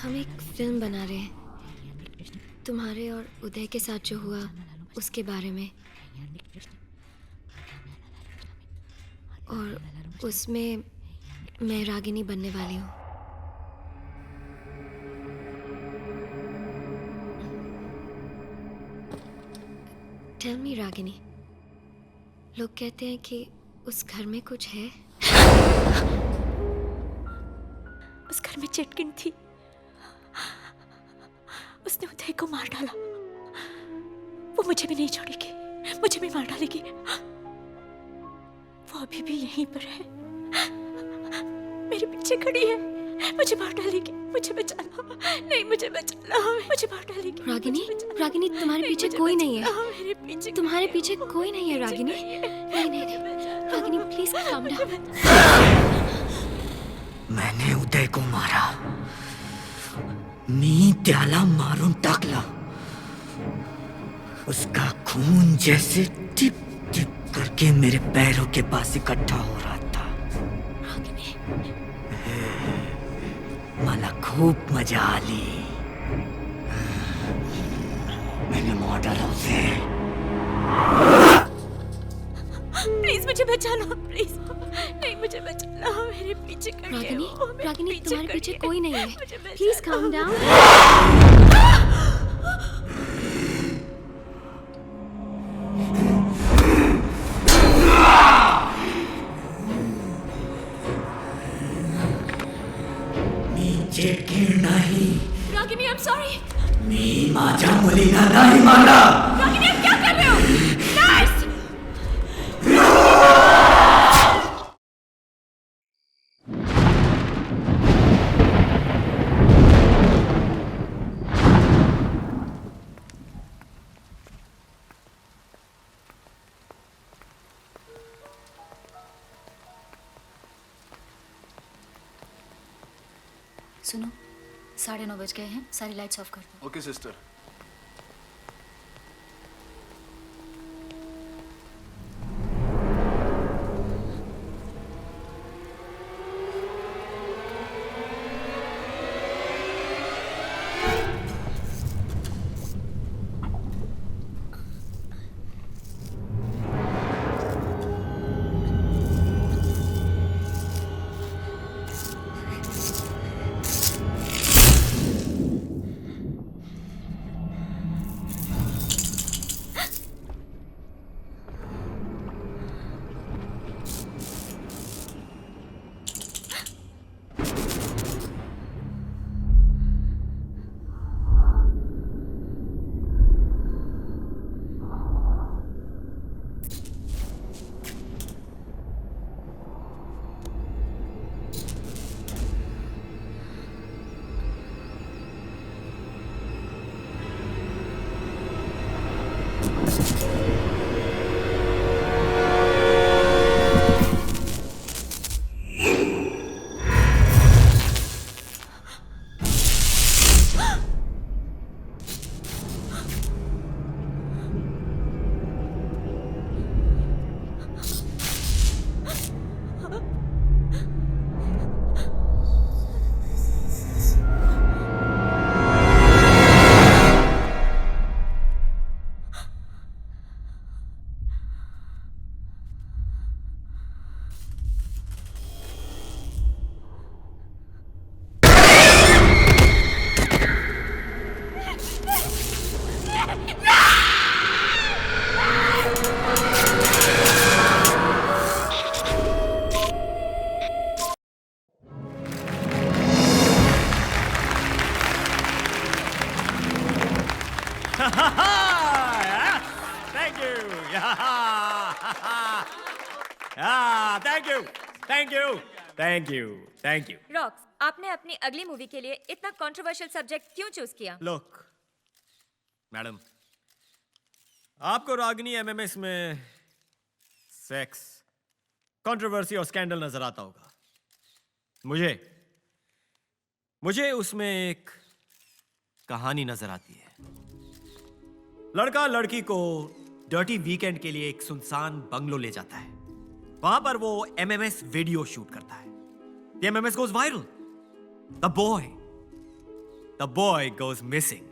हम एक फिल्म बना रहे हैं तुम्हारे और उदय के साथ जो हुआ उसके बारे में, और उसमें मैं रागिनी बनने वाली हूँ। टेल मी रागिनी, लोग कहते हैं कि उस घर में कुछ है। उस घर में चिटकिन थी, उसने उदय को मार डाला। वो मुझे भी नहीं छोड़ेगी, मुझे भी मार डालेगी। वो अभी भी यहीं पर है, मेरे पीछे खड़ी है, मुझे मार डालेगी। मुझे बचाना, नहीं मुझे बचाना, मुझे मार डालेगी। रागिनी, रागिनी तुम्हारे पीछे कोई नहीं है, तुम्हारे पीछे कोई नहीं है रागिनी। नहीं नहीं नहीं रागिनी, प्लीज काम डाउन। मैंने उदय को मारा, मी त्याला मारून टाकला। उसका खून जैसे टिप टिप करके मेरे पैरों के पास इकट्ठा हो रहा था। रागिनी, मला खूप मजा आली। मैंने मार डाला उसे। प्लीज मुझे बचाना, प्लीज नहीं मुझे बचाना, मेरे पीछे खड़ी है रागिनी, वो, मेरे रागिनी पीछे तुम्हारे खड़ी पीछे है। कोई नहीं है, मुझे बचाना। Please calm down. नीचे गिर नहीं। Ragini, I'm sorry। मी माझ्या मुलीला नाही मारला। रागिनी, आप क्या कर रहे हो? नर्स! सुनो, 9:30 बज गए हैं, सारी लाइट्स ऑफ कर दो। Okay sister. Thank you. Thank you. Thank you. Thank you. Thank you. Rocks, आपने अपनी अगली मूवी के लिए इतना कंट्रोवर्शियल सब्जेक्ट क्यों चूज किया? Look, मैडम, आपको रागिनी एमएमएस में सेक्स, कंट्रोवर्सी और स्कैंडल नजर आता होगा। मुझे उसमें एक कहानी नजर आती है। लड़का लड़की को डर्टी वीकेंड के लिए एक सुनसान बंगलो ले जाता है। वहां पर वो एमएमएस वीडियो शूट करता है। The MMS goes viral. The boy the boy goes missing.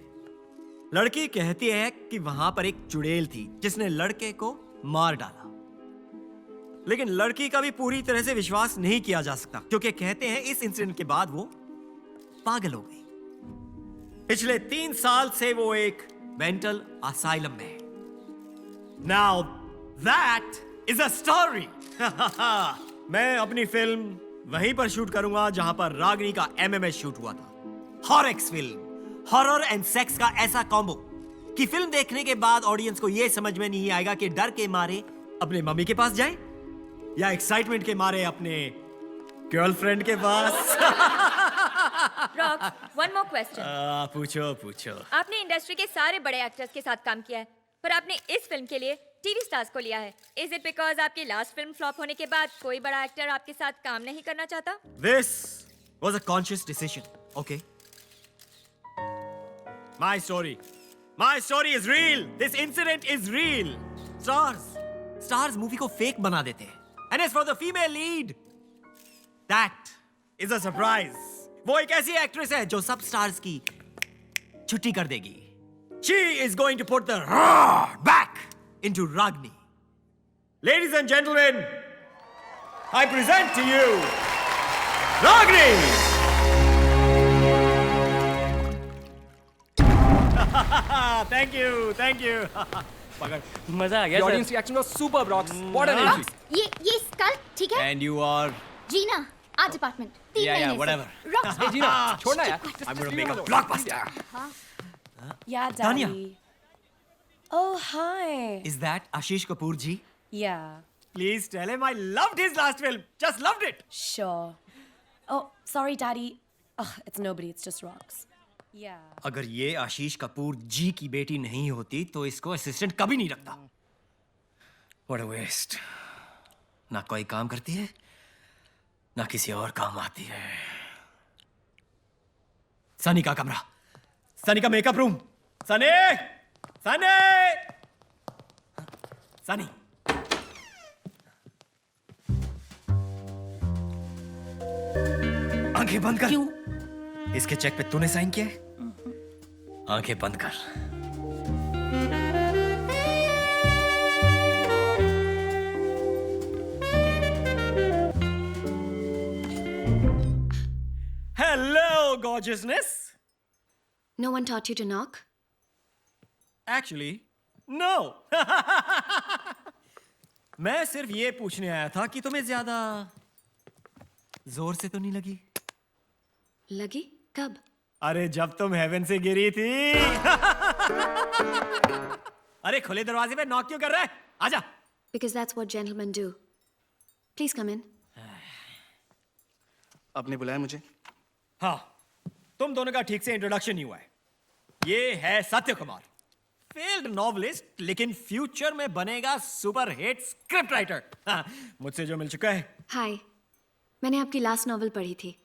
लड़की कहती है कि वहां पर एक चुड़ैल थी जिसने लड़के को मार डाला, लेकिन लड़की का भी पूरी तरह से विश्वास नहीं किया जा सकता क्योंकि कहते हैं इस इंसिडेंट के बाद वो पागल हो गई। पिछले 3 साल से वो एक मेंटल असाइलम में है। Now that is a story. मैं अपनी फिल्म वहीं पर शूट करूंगा जहां पर रागिनी का एमएमएस शूट हुआ था। हॉरेक्स फिल्म, हॉरर एंड सेक्स का ऐसा कॉम्बो कि फिल्म देखने के बाद ऑडियंस को यह समझ में नहीं आएगा कि डर के मारे अपने मम्मी के पास जाए या एक्साइटमेंट के मारे अपने गर्लफ्रेंड के पास। Rock, one more question. पूछो पूछो। आपने इंडस्ट्री के सारे बड़े एक्टर्स के साथ काम किया है, पर आपने इस फिल्म के लिए टीवी स्टार्स को लिया है। इज इट बिकॉज आपकी लास्ट फिल्म फ्लॉप होने के बाद कोई बड़ा एक्टर आपके साथ काम नहीं करना चाहता? This was a conscious decision, okay? My story. My story is real. This incident is real. Stars movie को फेक बना देते हैं. And as for the female lead, that is a surprise. वो एक ऐसी एक्ट्रेस है जो सब स्टार्स की छुट्टी कर देगी. She is going to put the roar back into Ragini. Ladies and gentlemen, I present to you Ragini. Thank you. पकड़. मजा आ गया. Audience reaction was super rocks. What an energy. ये स्कल ठीक है. And you are. Jeena art department 3 महीने से. whatever. Rocks. हे जीना छोड़ना यार. I'm gonna make a blockbuster. Yeah, Tanya. Daddy. Oh, hi. Is that Ashish Kapoor ji? Yeah, Please tell him I loved his last film. Just loved it. sure. Oh, sorry, Daddy. Ugh, it's nobody. It's just rocks. Yeah. अगर ये आशीष कपूर जी की बेटी नहीं होती तो इसको assistant कभी नहीं रखता. What a waste. ना कोई काम करती है ना किसी और काम आती है. सनी का कमरा, सनी का मेकअप रूम. सनी, सनी. आंखें बंद कर. क्यों? इसके चेक पे तूने साइन किया है? आंखें बंद कर. Hello, gorgeousness. No one taught you to knock? Actually, no. मैं सिर्फ ये पूछने आया था कि तुम्हें ज्यादा जोर से तो नहीं लगी? लगी? कब? अरे जब तुम हेवन से गिरी थी. अरे खुले दरवाजे पे नॉक क्यों कर रहा है? आजा. Because that's what gentlemen do. Please come in. आपने बुलाया मुझे? हाँ, तुम दोनों का ठीक से इंट्रोडक्शन नहीं हुआ है. ये है सत्य कुमार, फेल्ड नॉवलिस्ट, लेकिन फ्यूचर में बनेगा सुपर हिट स्क्रिप्ट राइटर. मुझसे जो मिल चुका है. Hi. मैंने आपकी लास्ट नॉवल पढ़ी थी.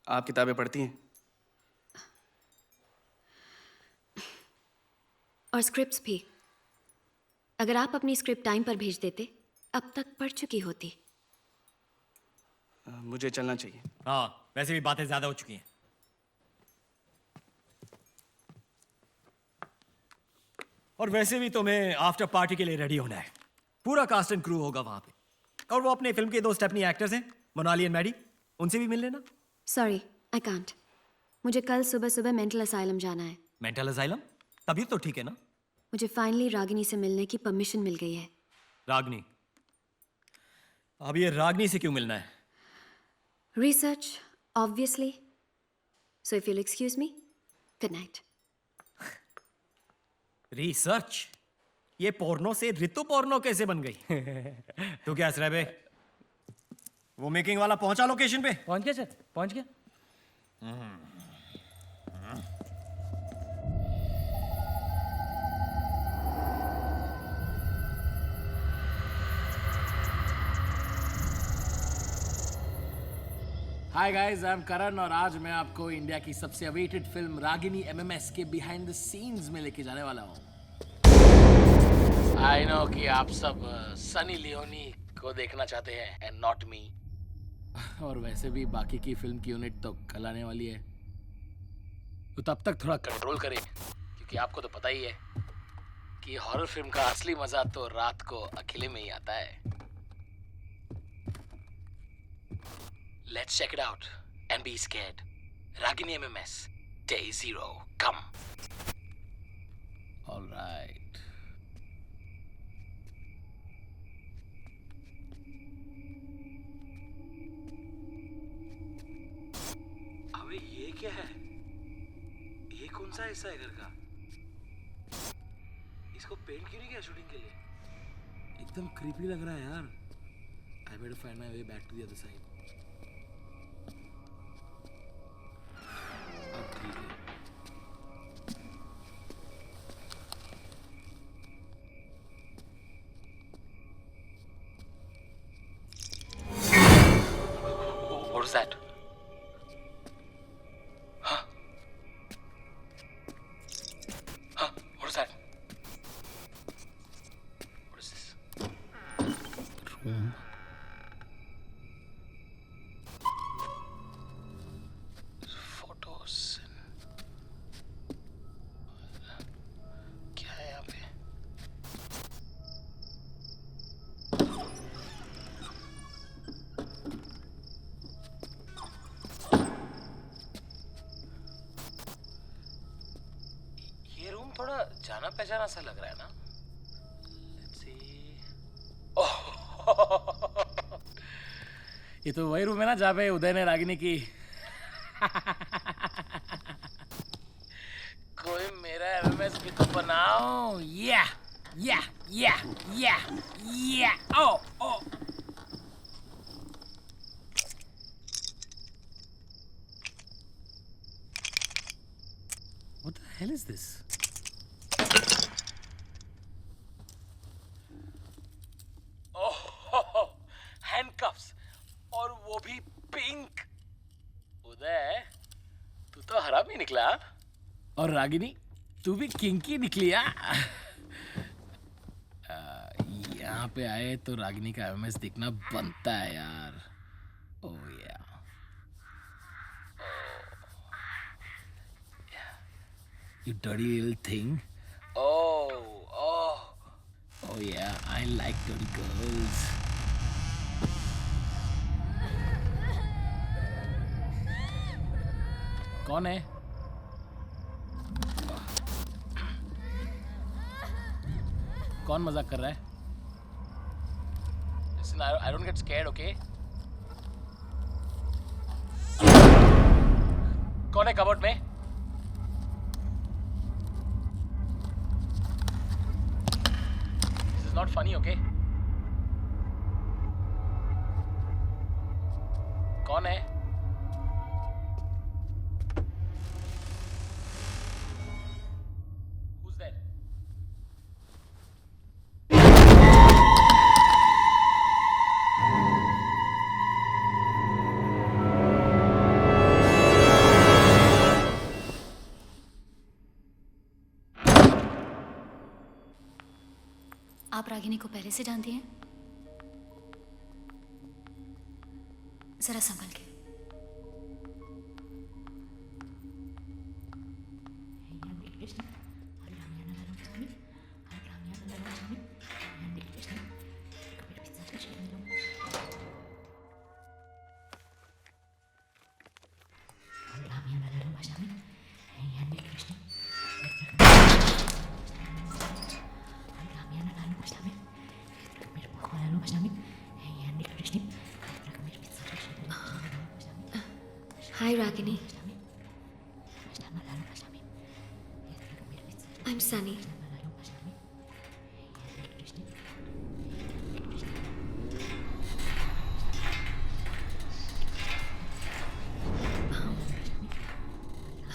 आप किताबें पढ़ती हैं? और स्क्रिप्ट्स भी. अगर आप अपनी स्क्रिप्ट टाइम पर भेज देते अब तक पढ़ चुकी होती. मुझे चलना चाहिए. हाँ, वैसे भी बातें ज्यादा हो चुकी हैं. और वैसे भी तुम्हें आफ्टर पार्टी के लिए रेडी होना है. पूरा कास्ट एंड क्रू होगा वहां पे. और वो अपने फिल्म के 2 स्टेपनी एक्टर्स हैं, मोनाली एंड मैडी. उनसे भी मिल लेना. Sorry, I can't. मुझे कल सुबह सुबह मेंटल असाइलम जाना है. Mental asylum? तभी तो ठीक है ना. मुझे फाइनली रागिनी से मिलने की परमिशन मिल गई है. रागनी? अब ये रागनी से क्यों मिलना है? Research, obviously. So if you'll excuse me, good night. Research? ये पोर्नो से ऋतु पोर्नो कैसे बन गई? तू क्या हंस रहा है बे? वो मेकिंग वाला पहुंचा लोकेशन पे? पहुंच गया सर, पहुंच गया. हाय गाइस, आई एम करण और आज मैं आपको इंडिया की सबसे अवेटेड फिल्म रागिनी एमएमएस के बिहाइंड द सीन्स में लेके जाने वाला हूँ. आई नो कि आप सब सनी लियोनी को देखना चाहते हैं एंड नॉट मी. और वैसे भी बाकी की फिल्म की यूनिट तो कल आने वाली है. तो तब तक थोड़ा कंट्रोल करें, क्योंकि आपको तो पता ही है कि हॉरर फिल्म का असली मजा तो रात को अकेले में ही आता है। Let's check it out and be scared. Ragini MMS, Day 0, come. All right. अबे ये क्या है? ये कौन सा हिस्सा है घर का? इसको पेंट क्यों नहीं किया शूटिंग के लिए? एकदम क्रीपी लग रहा है यार। I better find my way back to the other side. अब ठीक है। What is that? Huh? Huh? What is that? What is this? Room. Photos. क्या है यहाँ पे? ये रूम थोड़ा जाना पहचाना सा लग रहा है ना? Let's see. ओह, ये तो वही रूम है ना जहाँ पे उदय ने रागिनी की कोई मेरा एमएमएस भी तो बनाओ। या या या या या ओ ओ What the hell is this? Oh, handcuffs, और वो भी पिंक। उदय, तू तो हरामी निकला। और रागिनी, तू भी किंकी निकली। यहाँ पे आए तो रागिनी का एमएमएस दिखना बनता है यार। ओह या, you dirty little thing. Oh yeah, I like dirty girls. कौन है? कौन मजाक कर रहा है? Listen, I don't get scared, okay? कौन है कबर्ड में? This is not funny, okay? कौन है? Who's there? आप रागिनी को पहले से जानती हैं? जरा संभल के। Hi, Ragini. I'm Sunny.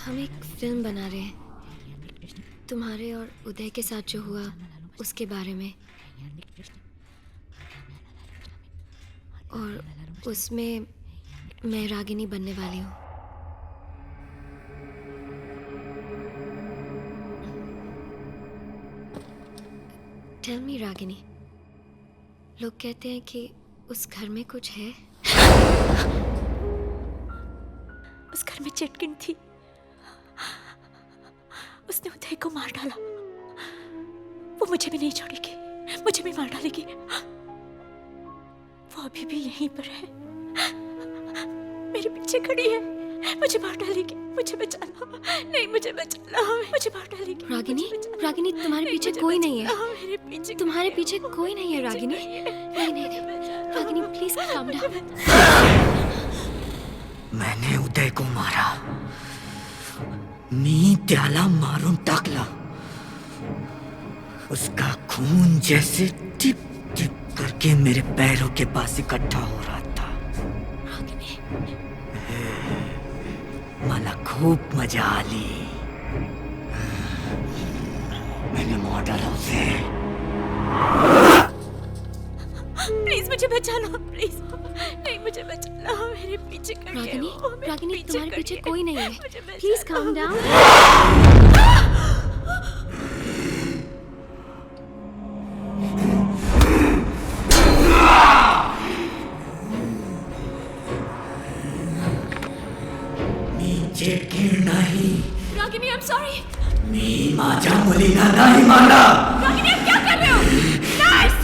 हम एक फिल्म बना रहे हैं तुम्हारे और उदय के साथ जो हुआ उसके बारे में, और उसमें मैं रागिनी बनने वाली हूँ। टेल मी रागिनी, लोग कहते हैं कि उस घर में कुछ है। उस घर में चटकिन थी उसने उदय को मार डाला। वो मुझे भी नहीं छोड़ेगी, मुझे भी मार डालेगी। वो अभी भी यहीं पर है, मेरे पीछे खड़ी है, मुझे मार डालेगी। मुझे बचा लो, नहीं मुझे बचा लो, मुझे मार डालेगी। रागिनी, रागिनी तुम्हारे पीछे कोई नहीं है। मेरे पीछे तुम्हारे पीछे कोई नहीं है रागिनी। नहीं नहीं नहीं, रागिनी प्लीज काम डाउन। मैंने उदय को मारा, मी त्याला मारून टाकला। उसका खून जैसे टिप टिप करके मेरे पैरों के पास इकट्ठा हो रहा था। मला खूप मजा आली। मैंने मार डाला उसे। प्लीज मुझे बचा लो, प्लीज नहीं मुझे बचा लो, मेरे पीछे खड़ी है रागिनी, वो, मेरे रागिनी तुम्हारे खड़ी पीछे है। कोई नहीं है। मुझे बचा प्लीज लो। Calm down. नीचे गिर नहीं। Ragini I am sorry. मी माझ्या मुलीला नाही मारला। रागिनी आप क्या कर रहे हो? नर्स!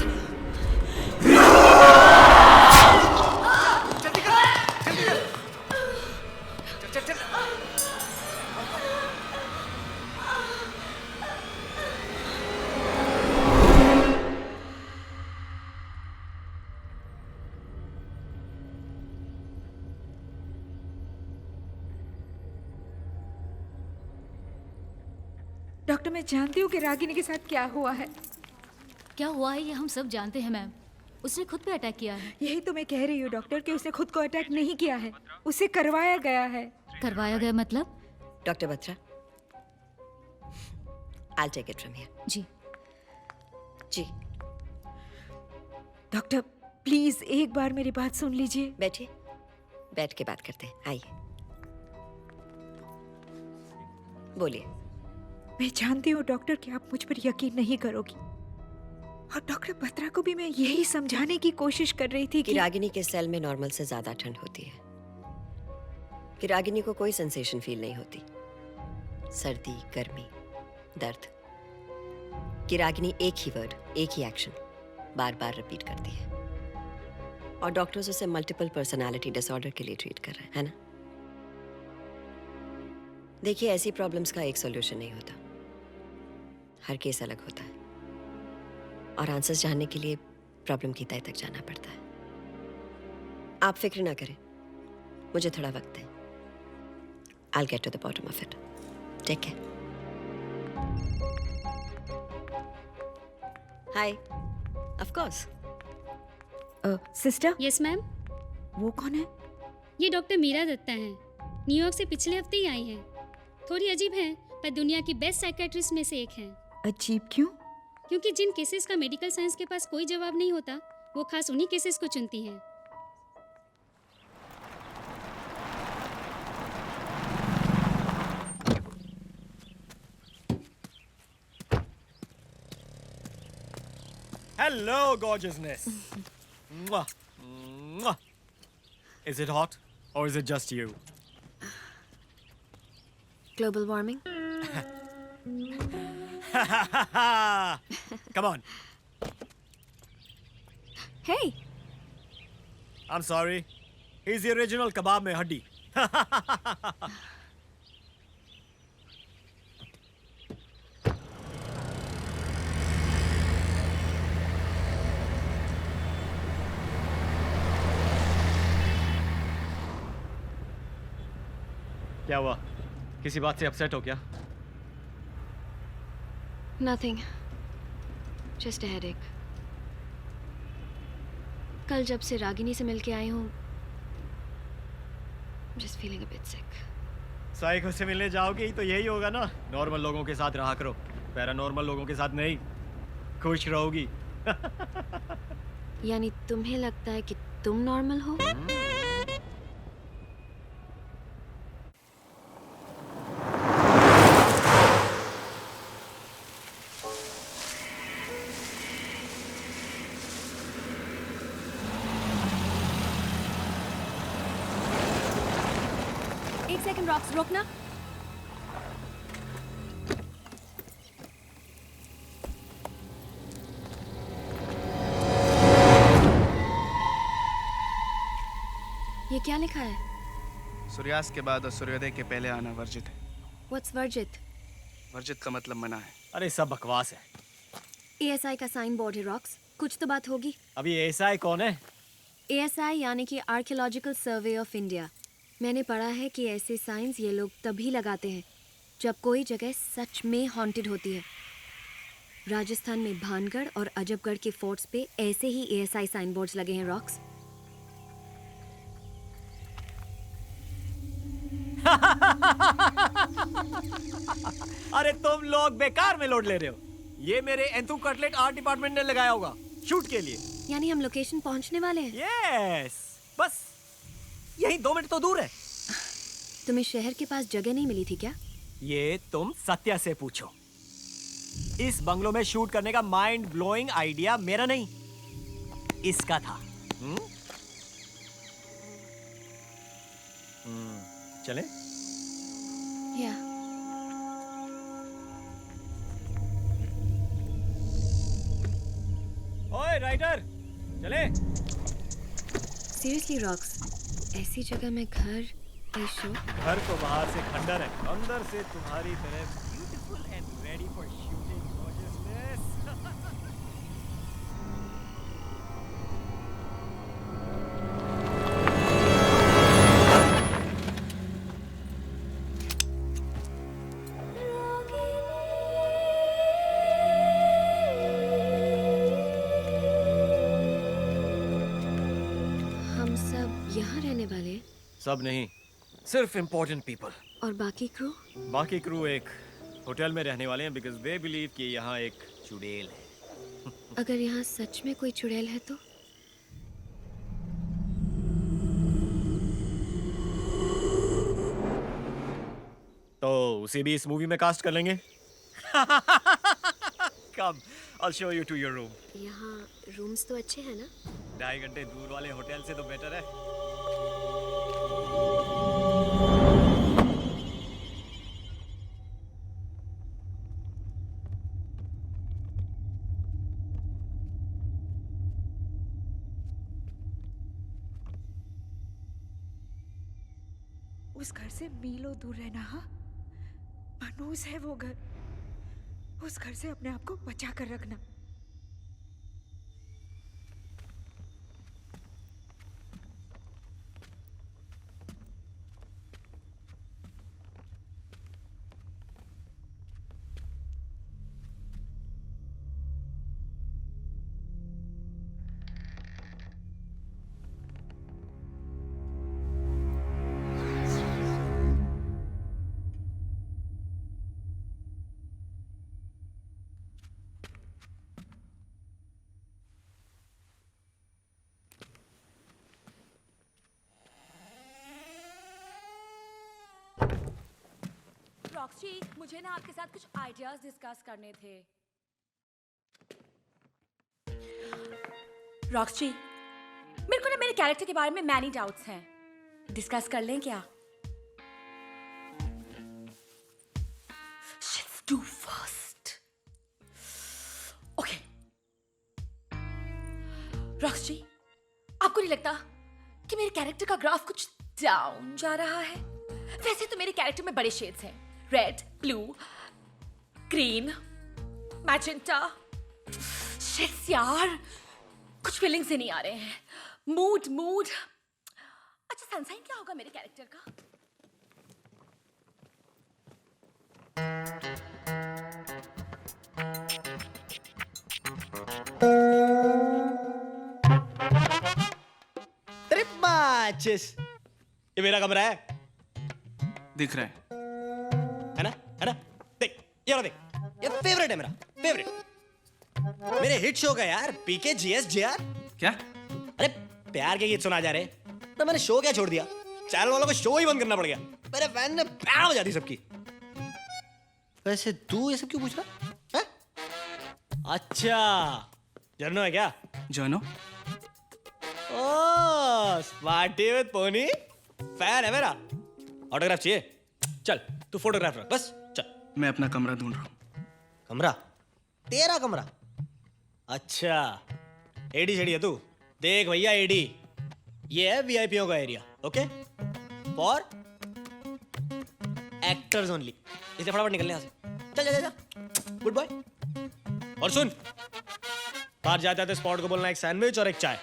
डॉक्टर, मैं जानती हूँ कि रागिनी के साथ क्या हुआ है। क्या हुआ है ये हम सब जानते हैं मैम। उसने खुद पे अटैक किया है। यही तो मैं कह रही हूँ डॉक्टर कि उसने खुद को अटैक नहीं किया है, उसे करवाया गया है। करवाया गया मतलब? Doctor Batra, I'll take it from here. जी जी, डॉक्टर प्लीज एक बार मेरी बात सुन लीजिए। बैठिए, बैठ के बात करते हैं। आइए, बोलिए। मैं जानती हूँ डॉक्टर कि आप मुझ पर यकीन नहीं करोगी, और डॉक्टर बत्रा को भी मैं यही समझाने की कोशिश कर रही थी कि रागिनी के सेल में नॉर्मल से ज्यादा ठंड होती है, कि रागिनी को कोई सेंसेशन फील नहीं होती, सर्दी, गर्मी, दर्द, कि रागिनी एक ही वर्ड, एक ही एक्शन बार बार रिपीट करती है, और डॉक्टर्स उसे मल्टीपल पर्सनालिटी डिसऑर्डर के लिए ट्रीट कर रहे हैं, है ना? देखिए, ऐसी प्रॉब्लम्स का एक सॉल्यूशन नहीं होता, हर केस अलग होता है, और आंसर्स जानने के लिए प्रॉब्लम की तह तक जाना पड़ता है। आप फिक्र ना करें, मुझे थोड़ा वक्त दें। I'll get to the bottom of it. Take care. Hi. Of course. Sister, yes ma'am, वो कौन है? ये डॉक्टर मीरा दत्ता हैं। न्यूयॉर्क से पिछले हफ्ते ही आई हैं। थोड़ी अजीब हैं, पर दुनिया की बेस्ट साइकेट्रिस्ट में से एक हैं। अजीब क्यों? क्योंकि जिन केसेस का मेडिकल साइंस के पास कोई जवाब नहीं होता, वो खास उन्हीं केसेस को चुनती हैं। Hello, gorgeousness. Mwah. Mwah. Is it hot or is it just you? Global warming? Come on. Hey, I'm sorry. He's the original kebab mein haddi. क्या हुआ? किसी बात से अपसेट हो क्या? nothing. Just a headache. कल जब से रागिनी से मिलके आई हूँ, just feeling a bit sick. Psycho से मिलने जाओगी तो यही होगा ना, नॉर्मल लोगों के साथ रहा करो, पैरानॉर्मल लोगों के साथ नहीं। खुश रहोगी। यानी तुम्हें लगता है कि तुम नॉर्मल हो? एक सेकंड रॉक्स, रोकना। ये क्या लिखा है? सूर्यास्त के बाद और सूर्योदय के पहले आना वर्जित है। What's वर्जित? वर्जित का मतलब मना है। अरे सब बकवास है। ASI का साइन बोर्ड है रॉक्स, कुछ तो बात होगी। अभी एएसआई कौन है? ASI यानी कि आर्कियोलॉजिकल सर्वे ऑफ इंडिया। मैंने पढ़ा है कि ऐसे साइंस ये लोग तभी लगाते हैं जब कोई जगह सच में हॉन्टेड होती है। राजस्थान में भानगढ़ और अजबगढ़ के फोर्ट्स पे ऐसे ही ASI साइन बोर्ड्स लगे हैं रॉक्स। अरे तुम लोग बेकार में लोड ले रहे हो। ये मेरे एंथू कटलेट आर्ट डिपार्टमेंट ने लगाया होगा शूट के लिए। यानी हम लोकेशन पहुंचने वाले हैं? यस, बस यही 2 मिनट तो दूर है। तुम्हें शहर के पास जगह नहीं मिली थी क्या? ये तुम सत्या से पूछो। इस बंगलो में शूट करने का माइंड ब्लोइंग आइडिया मेरा नहीं, इसका था। चले? या ओए राइटर, चले? सीरियसली रॉक्स, ऐसी जगह में घर, ये शो। घर तो बाहर से खंडर है, अंदर से तुम्हारी तरह beautiful and ready for shooting gorgeousness. हम सब यहाँ रहने वाले हैं? सब नहीं, सिर्फ इम्पोर्टेंट पीपल। और बाकी क्रू? बाकी क्रू एक होटल में रहने वाले हैं बिकॉज दे बिलीव कि यहाँ एक चुड़ैल है। अगर यहाँ सच में कोई चुड़ैल है तो? तो उसे भी इस मूवी में कास्ट कर लेंगे। कम, I'll show you to your room. यहाँ रूम्स तो अच्छे हैं ना? 2.5 घंटे दूर वाले होटल से तो बेटर है। उस घर से मीलों दूर रहना। हाँ, मनूस है वो घर। उस घर से अपने आप को बचा कर रखना। रॉक्सी, मुझे ना आपके साथ कुछ आइडियाज डिस्कस करने थे। रॉक्सी, मेरे को ना मेरे कैरेक्टर के बारे में मैनी डाउट्स हैं। डिस्कस कर लें क्या? Let's do first. Okay. Roxy, आपको नहीं लगता कि मेरे कैरेक्टर का ग्राफ कुछ डाउन जा रहा है? वैसे तो मेरे कैरेक्टर में बड़े शेड्स हैं, red, blue, green, magenta. Sheets यार, कुछ फीलिंग्स ही नहीं आ रहे हैं। मूड। अच्छा, सनसाइन क्या होगा मेरे कैरेक्टर का? Trip matches. ये मेरा कमरा है, दिख रहा है ना? देख, ये वाला देख, ये फेवरेट है मेरा, फेवरेट। मेरे हिट शो का यार, पीके जीएस जेआर। क्या? अरे प्यार के गीत सुना जा रहे, तो मैंने शो क्या छोड़ दिया? चैनल वालों को शो ही बंद करना पड़ गया। मेरे फैन ने बैंड बजा दी सबकी। वैसे तू ये सब क्यों पूछ रहा है? अच्छा, जर्नो है क्या? Journo? Oh, smarty with pony. Fan है मेरा। ऑटोग्राफ चाहिए? चल, तू फोटोग्राफ रख, बस चल। मैं अपना कमरा ढूंढ रहा हूँ। कमरा? तेरा कमरा? अच्छा, एडी छड़ी है तू। देख भैया एडी, ये है वीआईपीओ का area, okay? For actors only. इसलिए फटाफट निकलने यहाँ से। चल जा जा, गुड बाय। और सुन, बाहर जाते आते स्पॉट को बोलना एक सैंडविच और एक चाय,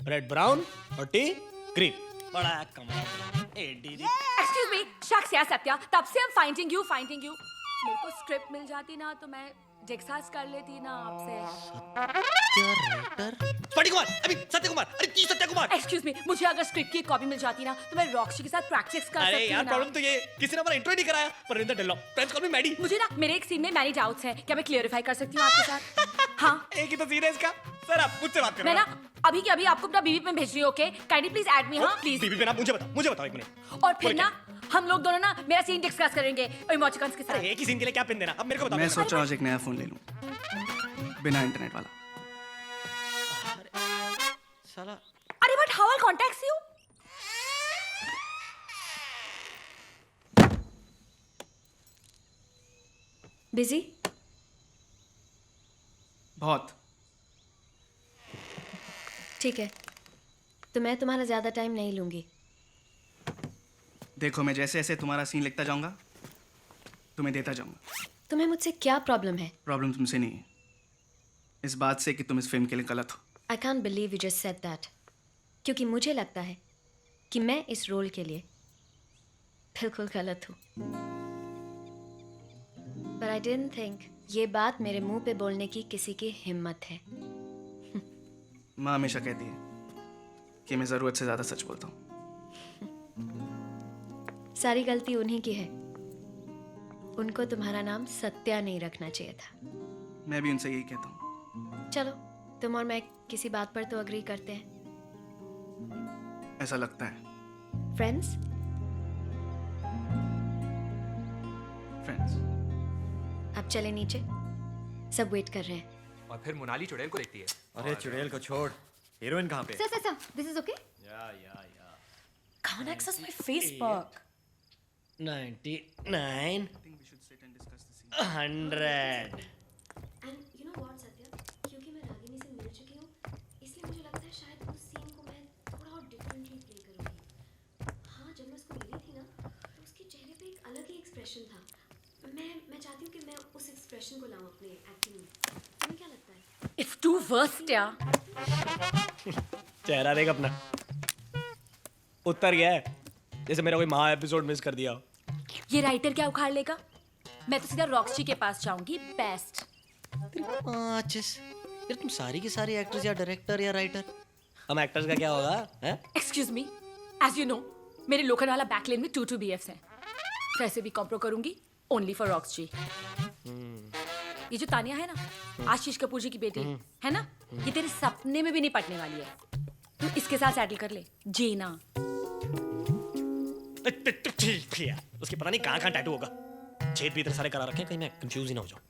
रेड ब्राउन और टी ग्रीन। बड़ा कमाल। एक्सक्यूज मी, शख्स या सत्या, तब से हम फाइंडिंग यू। मेरे को स्क्रिप्ट मिल जाती ना तो मैं डिस्कस कर लेती ना आपसे। सत्य कुमार, अभी सत्य कुमार, अरे की सत्य कुमार? एक्सक्यूज मी, मुझे अगर स्क्रिप्ट की कॉपी मिल जाती ना तो मैं रॉक्सी के साथ प्रैक्टिस कर सकती अरे यार, प्रॉब्लम तो ये किसी ने हमारा इंट्रो नहीं कराया। परिंदर डेल्लो, फ्रेंड्स कॉल मी मैडी। मुझे ना मेरे एक सीन में मैनी डाउट्स हैं, क्या मैं क्लियरिफाई कर सकती हूँ आपके साथ? हाँ, एक ही तो सीन है इसका। सर आप मुझसे बात करो। मैं ना अभी के अभी आपको अपना बीबी पे भेज रही हूँ, okay? Kindly please add me. हाँ प्लीज। बीबी पे ना मुझे बताओ एक मिनट। और फिर ना हम लोग दोनों ना मेरा सीन डिस्कस करेंगे इमोटिकॉन्स के साथ। एक ही सीन के लिए क्या पिन देना? अब मेरे को बताओ। मैं सोच रहा हूँ आज एक नया फोन ले लूँ, बिना इंटरनेट वाला। साला। अरे but how eye contact you? Busy? बहुत। ठीक है, तो मैं तुम्हारा ज्यादा टाइम नहीं लूंगी। देखो, मैं जैसे जैसे तुम्हारा सीन लिखता जाऊंगा तुम्हें देता जाऊंगा। तुम्हें मुझसे क्या प्रॉब्लम है? प्रॉब्लम तुमसे नहीं है, इस बात से कि तुम इस फिल्म के लिए गलत हो। I can't believe you just said that, क्योंकि मुझे लगता है कि मैं इस रोल के लिए बिल्कुल गलत हूँ। पर आई डिडंट थिंक ये बात मेरे मुंह पे बोलने की किसी की हिम्मत है। माँ हमेशा कहती है कि मैं जरूरत से ज्यादा सच बोलता हूँ। सारी गलती उन्हीं की है, उनको तुम्हारा नाम सत्या नहीं रखना चाहिए था। मैं भी उनसे यही कहता हूँ। चलो, तुम और मैं किसी बात पर तो अग्री करते हैं। ऐसा लगता है। फ्रेंड्स? फ्रेंड्स। अब चले नीचे, सब वेट कर रहे हैं। और फिर मोनाली चुड़ैल को देखती है। अरे चुड़ैल को छोड़, हीरोइन कहाँ पे? Sir, this is okay? या Can't access my Facebook. 99 100। And you know what, Satya, क्योंकि मैं रागिनी से मिल चुकी हूँ, इसलिए मुझे लगता है शायद उस सीन को मैं थोड़ा और डिफरेंटली प्ले करूँगी। हाँ, जब मैं उसको मिली थी ना, तो उसके चेहरे पे एक अलग ही एक्सप्रेशन था। मैं चाहती हूँ कि मैं उस एक्सप्रेशन को लाऊं अपने एक्टिंग में। तुम्हें क्या लगता है? It's too worst, यार। चेहरा देख अपना, उत्तर गया है जैसे मेरा कोई महा एपिसोड मिस कर दिया। ये राइटर क्या उखाड़ लेगा? मैं तो सीधा रॉक्सी के पास जाऊंगी। बेस्ट। फिर तुम सारी की सारी एक्टर्स या डायरेक्टर या राइटर, हम एक्टर्स का क्या होगा? Excuse me, as you know मेरे लोखंडवाला बैकलेन में 2 BFs हैं। वैसे भी कॉम्प्रो करूंगी ओनली फॉर रॉक्सी। ये जो तानिया है ना, आशीष कपूर जी की बेटी है ना, ये तेरे सपने में भी नहीं पटने वाली है। तू इसके साथ सेटल कर ले, जीना। उसके पता नहीं कहाँ टैटू होगा, छेद भी इतने सारे करा रखे हैं, कहीं मैं कंफ्यूज ही ना हो जाऊं।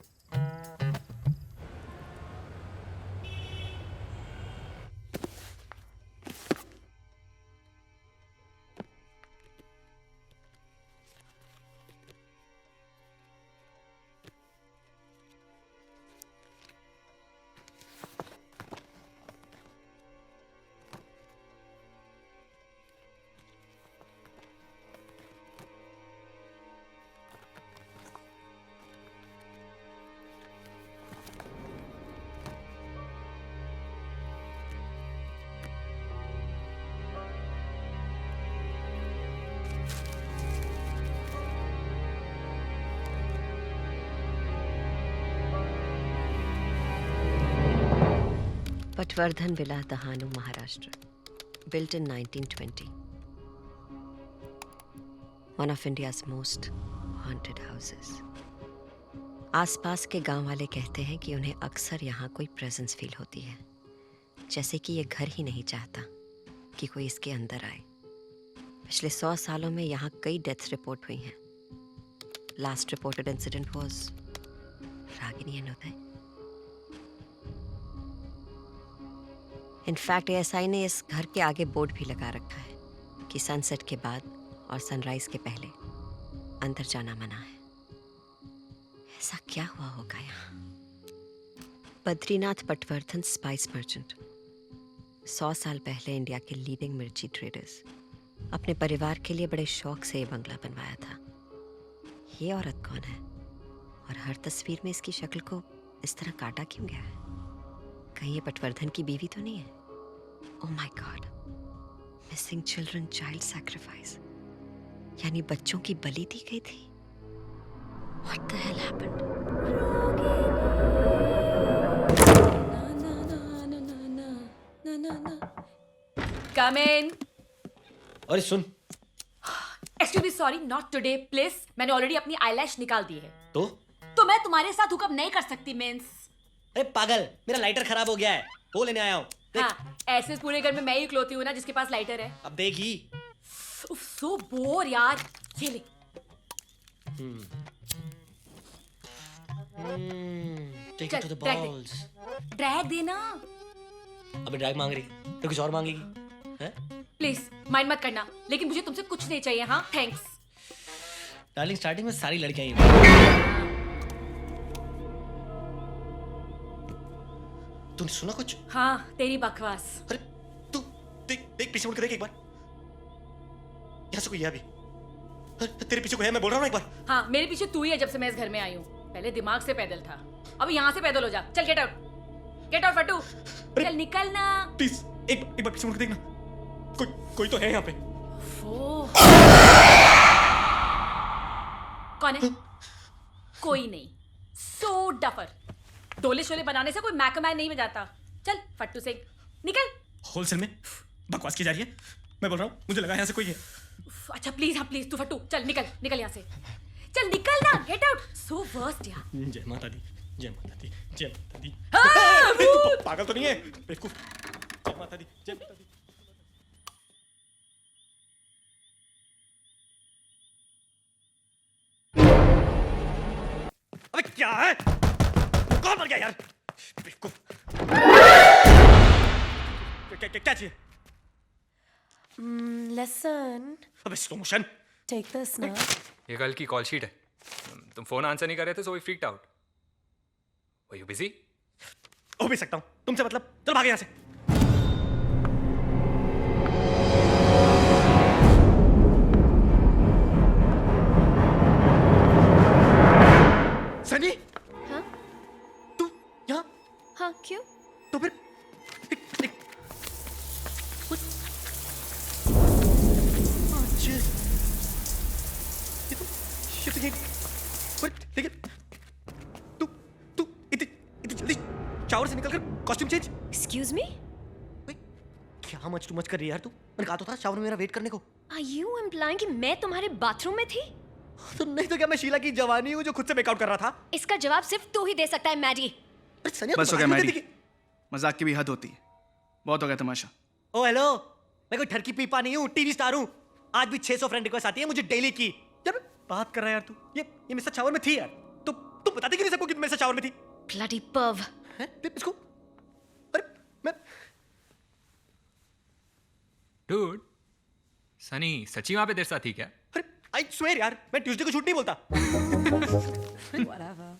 Patwardhan villa Dahanu, Maharashtra, built in 1920. One of India's most haunted houses. आसपास के गांव वाले कहते हैं कि उन्हें अक्सर यहाँ कोई प्रेजेंस फील होती है, जैसे कि ये घर ही नहीं चाहता कि कोई इसके अंदर आए। पिछले 100 सालों में यहाँ कई डेथ्स रिपोर्ट हुई हैं। Last reported incident was Ragini and Uday. In fact ASI ने इस घर के आगे बोर्ड भी लगा रखा है कि सनसेट के बाद और सनराइज के पहले अंदर जाना मना है। ऐसा क्या हुआ होगा यहाँ? बद्रीनाथ पटवर्धन, स्पाइस मर्चेंट, 100 साल पहले इंडिया के लीडिंग मिर्ची ट्रेडर्स अपने परिवार के लिए बड़े शौक से ये बंगला बनवाया था। ये औरत कौन है और हर तस्वीर में इसकी शक्ल को इस तरह काटा क्यों गया है? कहीं ये पटवर्धन की बीवी तो नहीं है? Oh my God, missing children child sacrifice, यानी बच्चों की बलि दी गई थी। What the hell happened? Come in. अरे सुन, excuse me, sorry, not today please. मैंने ऑलरेडी अपनी आईलैश निकाल दी है। तो मैं तुम्हारे साथ हुकअप नहीं कर सकती मींस। अरे पागल, मेरा लाइटर खराब हो गया है, वो लेने आया हूँ। हाँ, ऐसे पूरे घर में मैं ही इकलौती हूँ ना जिसके पास लाइटर है। अब देखी। सो बोर यार। ये ले। Take it to the balls. Drag देना। अबे ड्रैग मांग रही तो कुछ और मांगेगी हैं? प्लीज माइंड मत करना, लेकिन मुझे तुमसे कुछ नहीं चाहिए। हाँ थैंक्स। डार्लिंग, स्टार्टिंग में सारी लड़कियां ही। तूने सुना कुछ? हाँ, तेरी बकवास। अरे तू देख देख, पीछे मुड़ के देख एक बार। यहाँ से कोई है अभी? तेरे पीछे कोई है, मैं बोल रहा हूँ एक बार। हाँ, मेरे पीछे तू ही है जब से मैं इस घर में आई हूँ। पहले दिमाग से पैदल था, अब यहाँ से पैदल हो जा। चल गेट आउट, गेट आउट फट्टू। चल निकल ना। प्लीज एक बार पीछे मुड़ के देखना, कोई तो है यहाँ पे। कौन है? कोई नहीं। सो डफर। डोले शोले बनाने से कोई मैकमैन नहीं बजाता। चल फट्टू सिंह निकल। होलसेल में बकवास की जा रही है, मैं बोल रहा हूँ, मुझे लगा यहाँ से कोई है। अच्छा प्लीज, हाँ प्लीज, तू फट्टू चल निकल, निकल यहाँ से। चल निकल ना, गेट आउट। सो वर्स्ट यार। जय माता दी, जय माता दी, जय माता दी। हाँ, तू पागल तो नहीं है बेवकूफ? जय माता दी, जय माता दी। अबे क्या है? कौन मर गया यार? बेवकूफ। क्या चाहिए? लेसन। अबे स्लो मोशन। टेक दिस ना। ये कल की कॉल शीट है। तुम फोन आंसर नहीं कर रहे थे, so we freaked out. Were you busy? हो भी सकता हूँ, तुमसे मतलब। चल भागे यहाँ से। सनी? हाँ? तू यहाँ? हाँ, क्यों? तो फिर लेकिन तू इतनी जल्दी शावर से निकलकर कॉस्ट्यूम चेंज? Excuse me? क्या मच कर रही है यार तू? मैंने कहा तो था शावर में मेरा वेट करने को। Are you implying कि मैं तुम्हारे बाथरूम में थी? तो नहीं तो क्या मैं शीला की जवानी हूँ जो खुद से मेकआउट कर रहा था? इसका जवाब सिर्फ तू ही दे सकता है मैडी। बस हो गया मैडी, मजाक की भी हद होती है। बहुत हो गया तमाशा। ओ हेलो, मैं कोई ठरकी पीपा नहीं हूँ, टीवी स्टार हूँ। आज भी 600 फ्रेंड रिक्वेस्ट आती है मुझे डेली की। यार बात कर रहा है यार तू। ये मेरे साथ शावर में थी यार। तू बताती क्यों नहीं सबको कि मेरे साथ शावर में थी? Bloody perv। हैं? इसको अरे मैं डूड, सनी सच्ची वहां पे तेरे साथ थी क्या? अरे आई स्वेयर यार, मैं ट्यूसडे को झूठ नहीं बोलता। Whatever.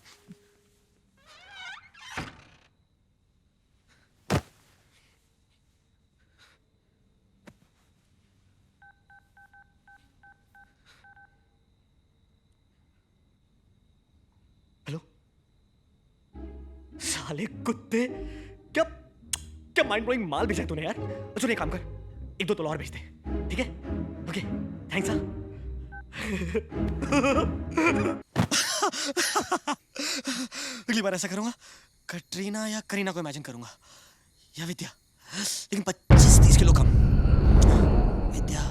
हेलो साले कुत्ते, क्या क्या माइंड ब्लोइंग माल भेजा तूने यार। सुन एक काम कर, 1-2 तोला और भेज दे, ठीक है? Okay thanks. अगली बार ऐसा करूंगा, कटरीना या करीना को इमेजिन करूंगा, या विद्या, लेकिन 25-30 किलो कम। Vidya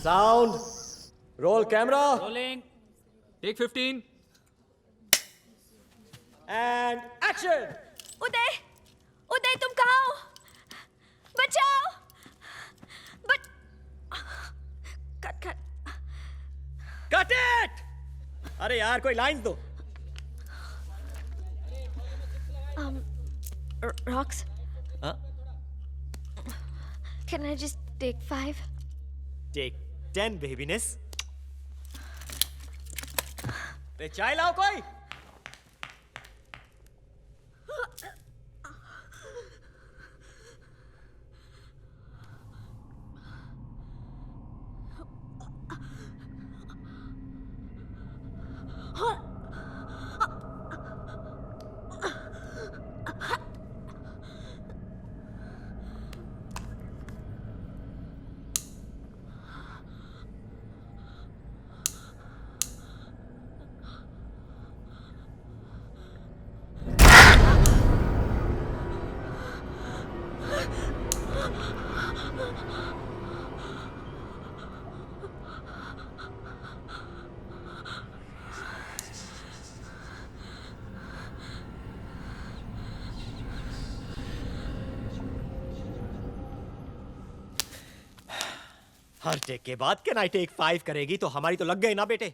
sound roll camera rolling take 15 and action. Uday, Uday तुम कहाँ हो? बचाओ! Cut cut it. अरे यार कोई लाइन दो. Rocks, हाँ? can I just take 5? Take 10 बेबीनेस. रे चाय लाओ कोई. हर टेक के बाद कैन आई टेक 5 करेगी तो हमारी तो लग गई ना बेटे.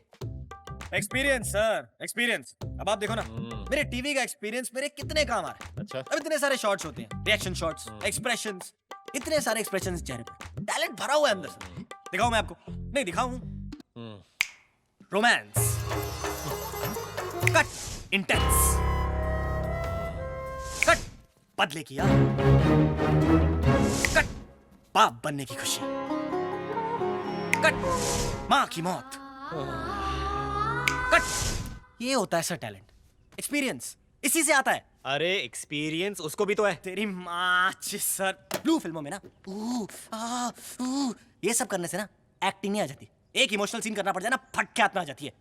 Experience sir, experience. अब आप देखो ना, मेरे टीवी का एक्सपीरियंस मेरे कितने काम आ रहे हैं. अच्छा. अब इतने सारे शॉट्स होते हैं, रिएक्शन शॉट्स, एक्सप्रेशंस, इतने सारे एक्सप्रेशंस चेहरे पे. टैलेंट भरा हुआ है अंदर से. दिखाऊं मैं आपको? नहीं दिखाऊं. रोमांस, कट, इंटेंस, कट, बदले की याद, कट, बाप बनने की खुशी, कट, माँ की मौत, कट. ये होता है सर टैलेंट. एक्सपीरियंस इसी से आता है. अरे एक्सपीरियंस उसको भी तो है. तेरी माँ सर. ब्लू फिल्मों में ना ये सब करने से ना एक्टिंग नहीं आ जाती. एक इमोशनल सीन करना पड़ जाए ना, फट के हाथ में आ जाती है.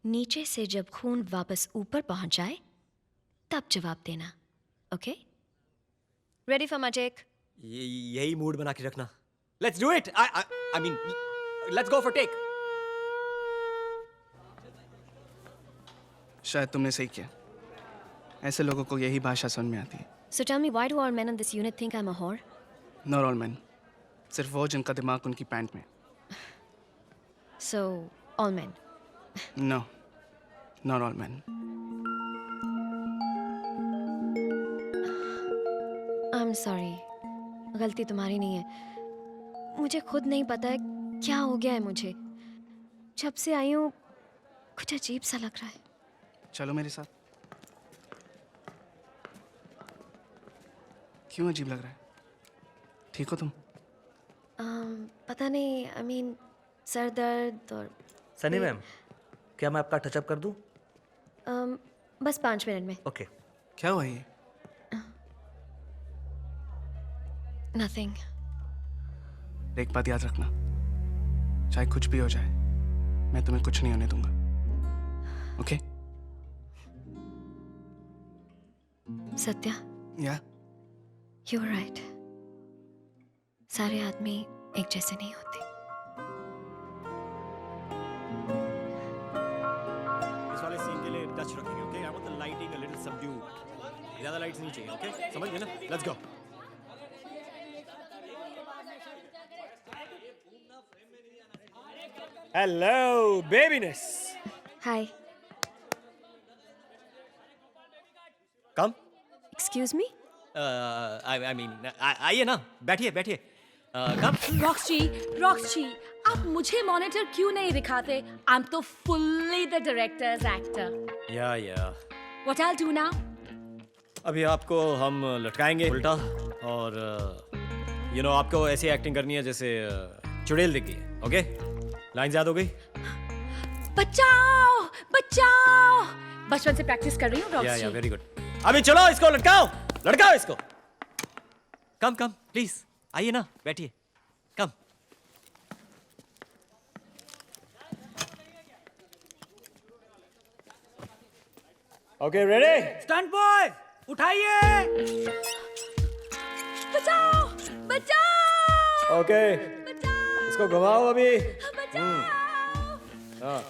नीचे से जब खून वापस ऊपर पहुंच जाए तब जवाब देना. Okay? Ready for my take? यही मूड बना के रखना. Let's do it. I mean let's go for take. शायद तुमने सही किया. ऐसे लोगों को यही भाषा समझ में आती है. So tell me, why do all men in this unit think I'm a whore? Not all men. सिर्फ वो जिनका दिमाग उनकी पैंट में. So all men. No, not all men. I'm sorry. गलती तुम्हारी नहीं है. मुझे खुद नहीं पता है क्या हो गया है मुझे. जब से आई हूँ कुछ अजीब सा लग रहा है. चलो मेरे साथ. क्यों अजीब लग रहा है? ठीक हो तुम? पता नहीं. I mean सर दर्द और सनी मैम, क्या मैं आपका टचअप कर दूं? बस 5 मिनट में. ओके. क्या हुआ ये? Nothing. एक बात याद रखना, चाहे कुछ भी हो जाए मैं तुम्हें कुछ नहीं होने दूंगा. ओके? सत्या, या? You were right. सारे आदमी एक जैसे नहीं होते. इस वाले सीन के लिए टच रखेंगे. Okay? I want the lighting a little subdued. ज्यादा लाइट्स नहीं चाहिए. ओके? समझ गए ना? Let's go. Hello babyness. Hi. Come. Excuse me? I mean आइए ना, बैठिए बैठिए. कम. रॉक्स जी, आप मुझे मॉनिटर क्यों नहीं दिखाते? आई एम तो फुल्ली द डायरेक्टर्स एक्टर. या व्हाट आई डू नाउ? अभी आपको हम लटकाएंगे उल्टा और यू नो आपको ऐसी एक्टिंग करनी है जैसे चुड़ैल दिख गई. ओके? लाइन याद हो गई? बचाओ बचाओ. बचपन से प्रैक्टिस कर रही हूँ रॉक्स या जी. Very good. अभी चलो इसको लटकाओ. लटकाओ इसको. Come come please. आइए ना, बैठिए. Come. Okay ready? Stunt boy, उठाइए. बचाओ बचाओ. ओके. इसको घुमाओ अभी. हाँ.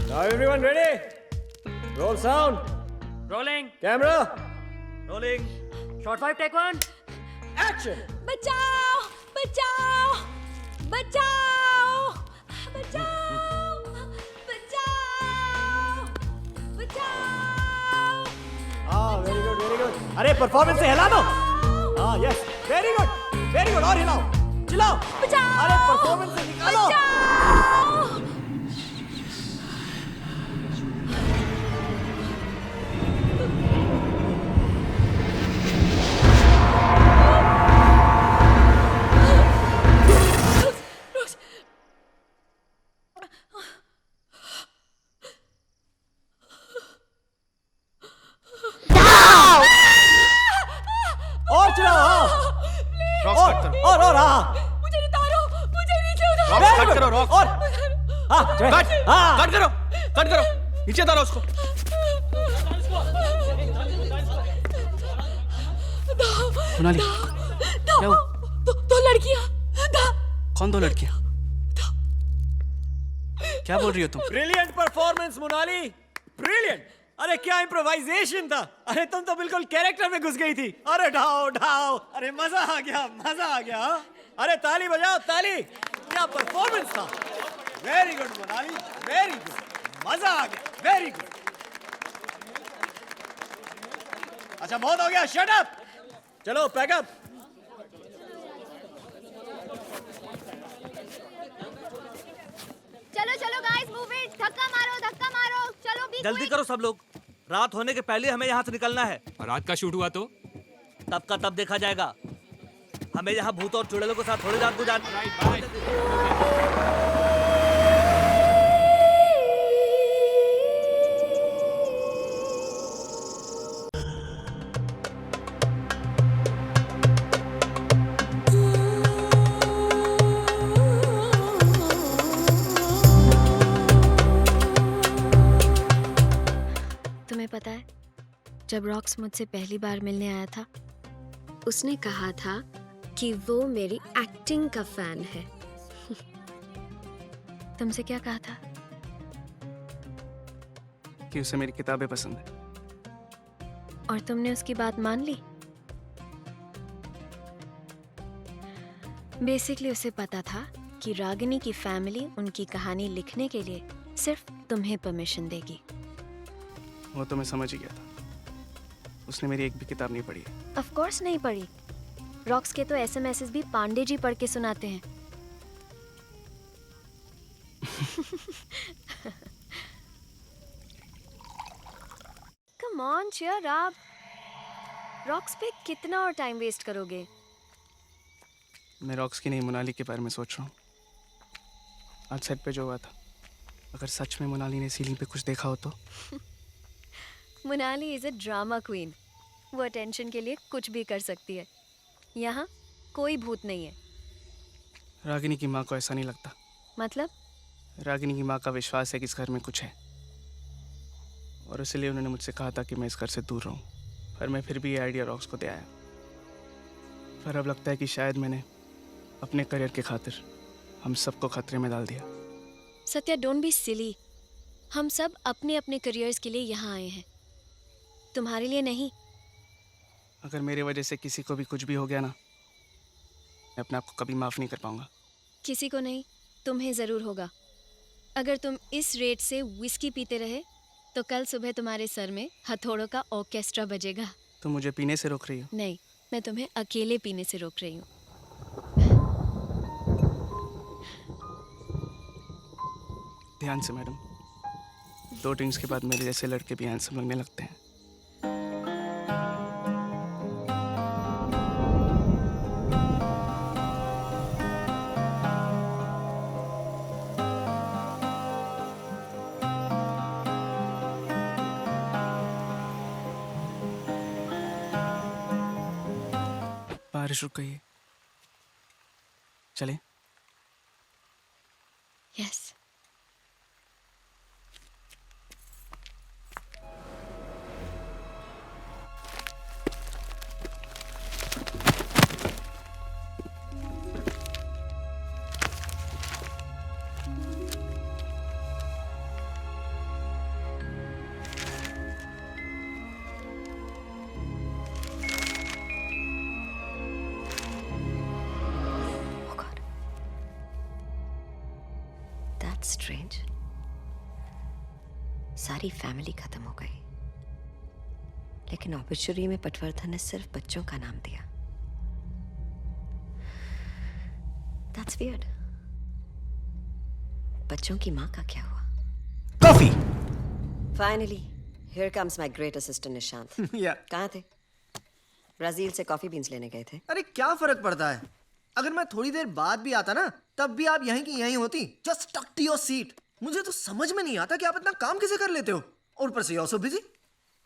Now everyone ready? Roll sound. Rolling. Camera. Rolling shot 5 take 1 action बचाओ बचाओ बचाओ बचाओ बचाओ बचाओ। हाँ वेरी गुड अरे परफॉर्मेंस से हिला दो हाँ यस वेरी गुड और हिलाओ चिल्लाओ बचाओ अरे परफॉर्मेंस से निकालो और चलाओ और हाँ मुझे उतारो मुझे नीचे उतारो रॉक्स कट करो रॉक्स और हाँ कट करो नीचे उतारो उसको मोनाली क्या हुआ? दो लड़कियां कौन दो लड़कियां क्या बोल रही हो तुम? ब्रिलियंट परफॉर्मेंस मोनाली ब्रिलियंट अरे क्या इम्प्रोवाइजेशन था अरे तुम तो बिल्कुल कैरेक्टर में घुस गई थी अरे ढाओ अरे मजा आ गया हाँ? अरे ताली बजाओ ताली क्या परफॉर्मेंस था very good Monali very good मजा आ गया वेरी गुड अच्छा बहुत हो गया शट अप चलो पैकअप चलो गाइस मूव इट धक्का मारो चलो बी जल्दी करो सब लोग रात होने के पहले हमें यहाँ से निकलना है और रात का शूट हुआ तो तब का तब देखा जाएगा हमें यहाँ भूत और चुड़ैलों के साथ थोड़ी रात गुजारनी तुम्हें पता है जब रॉक्स मुझसे पहली बार मिलने आया था उसने कहा था कि वो मेरी एक्टिंग का फैन है तुमसे क्या कहा था? कि उसे मेरी किताबें पसंद है और तुमने उसकी बात मान ली? बेसिकली उसे पता था कि रागिनी की फैमिली उनकी कहानी लिखने के लिए सिर्फ तुम्हें परमिशन देगी। वो तो मैं समझ ही गया था उसने मेरी एक भी किताब नहीं पढ़ी है ऑफ कोर्स नहीं पढ़ी। रॉक्स के तो एसएमएसेस भी पांडे जी पढ़ के सुनाते हैं। Come on cheer up. Rocks पे कितना और टाइम वेस्ट करोगे? मैं रॉक्स की नहीं मोनाली के बारे में सोच रहा हूँ। आज सेट पे जो हुआ था अगर सच में मोनाली ने सीलिंग पे कुछ देखा हो तो Monali is a drama queen. वो अटेंशन के लिए कुछ भी कर सकती है। यहाँ कोई भूत नहीं है। रागिनी की माँ को ऐसा नहीं लगता। मतलब? रागिनी की माँ का विश्वास है कि इस घर में कुछ है और इसलिए उन्होंने मुझसे कहा था कि मैं इस घर से दूर रहूं। पर मैं फिर भी ये आइडिया रॉक्स को दे आया। पर अब लगता है कि शायद मैंने अपने करियर के खातिर हम सबको खतरे में डाल दिया। Satya don't be silly. हम सब अपने अपने करियर्स के लिए यहाँ आए हैं, तुम्हारे लिए नहीं। अगर मेरे वजह से किसी को भी कुछ भी हो गया ना मैं अपने आप को कभी माफ़ नहीं कर पाऊंगा। किसी को नहीं, तुम्हें ज़रूर होगा। अगर तुम इस रेट से विस्की पीते रहे तो कल सुबह तुम्हारे सर में हथौड़ों का ऑर्केस्ट्रा बजेगा। तुम मुझे पीने से रोक रही हो? नहीं, मैं तुम्हें अकेले पीने से रोक रही हूँ। ध्यान से मैडम, 2 ड्रिंक्स के बाद मेरे जैसे लड़के भी हैंडसम लगने लगते हैं। बारिश रुक गई है, चलें? यस। स्ट्रेंज, सारी फैमिली खत्म हो गई, लेकिन ऑब्ituary में पटवर्धन ने सिर्फ बच्चों का नाम दिया। That's weird. बच्चों की माँ का क्या हुआ? Coffee. Finally, here comes my great assistant Nishant. कहाँ थे? ब्राजील से कॉफी बीन्स लेने गए थे। अरे क्या फर्क पड़ता है? अगर मैं थोड़ी देर बाद भी आता ना, तब भी आप यहीं की यहीं होती। Just stuck to your seat. मुझे तो समझ में नहीं आता कि आप इतना काम कैसे कर लेते हो, और ऊपर से you're so busy।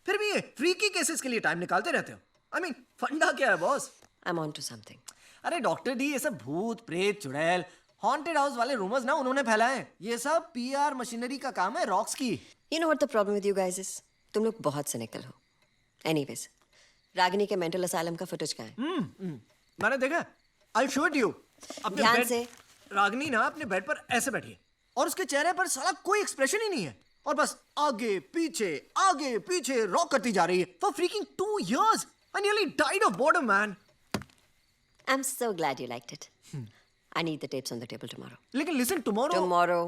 फिर भी ये फ्रीकी केसेस के लिए टाइम निकालते रहते हो। I mean, फंडा क्या है boss? I'm on to something. अरे डॉक्टर डी, ये सब भूत प्रेत चुड़ैल हॉन्टेड हाउस वाले रूमर्स ना उन्होंने फैलाए हैं। ये सब पीआर मशीनरी का काम है, रॉक्स की। You know what the problem with you guys is? तुम लोग बहुत cynical हो। Anyways, रागिनी के मेंटल असाइलम का फुटेज कहाँ है? मैंने देखा। I'll show it to you। अपने ध्यान बेड से। रागिनी ना अपने बेड पर ऐसे बैठी है और उसके चेहरे पर साला कोई एक्सप्रेशन ही नहीं है, और बस आगे पीछे रॉक करती जा रही है for freaking 2 years। I nearly died of boredom, man। I'm so glad you liked it. I need the tapes on the table tomorrow. लेकिन listen, tomorrow। Tomorrow.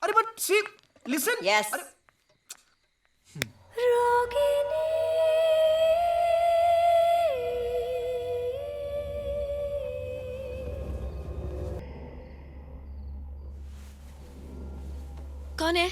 अरे but see, listen। Yes. अरे कौन है?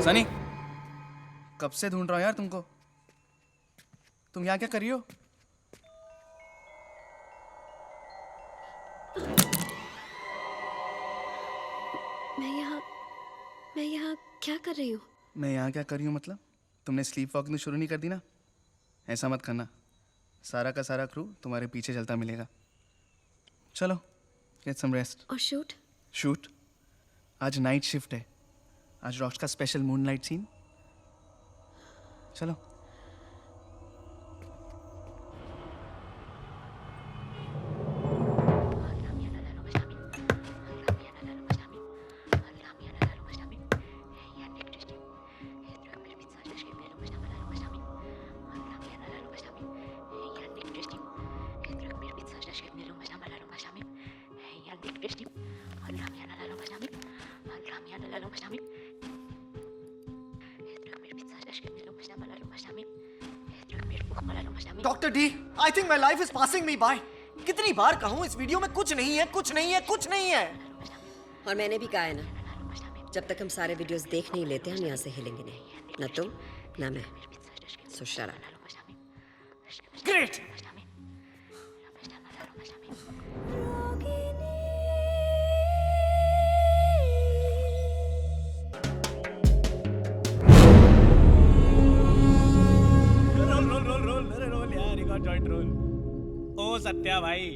सनी, कब से ढूंढ रहा हूं यार तुमको। तुम यहाँ क्या कर रही हो? मैं यहाँ क्या कर रही हूँ? मैं यहाँ क्या कर रही हूँ मतलब? तुमने स्लीप वॉकिंग शुरू नहीं कर दी ना? ऐसा मत करना, सारा का सारा क्रू तुम्हारे पीछे चलता मिलेगा। चलो, गेट सम रेस्ट। और शूट? शूट? आज नाइट शिफ्ट है, आज रॉक्स का स्पेशल मूनलाइट सीन। चलो। Doctor D, I think my life is passing me by. कितनी बार कहूँ इस वीडियो में कुछ नहीं है, कुछ नहीं है, कुछ नहीं है। और मैंने भी कहा है ना, जब तक हम सारे वीडियोस देख नहीं लेते हम यहाँ से हिलेंगे नहीं, ना तुम ना मैं। सो शट अप। ग्रेट। ओ सत्या भाई,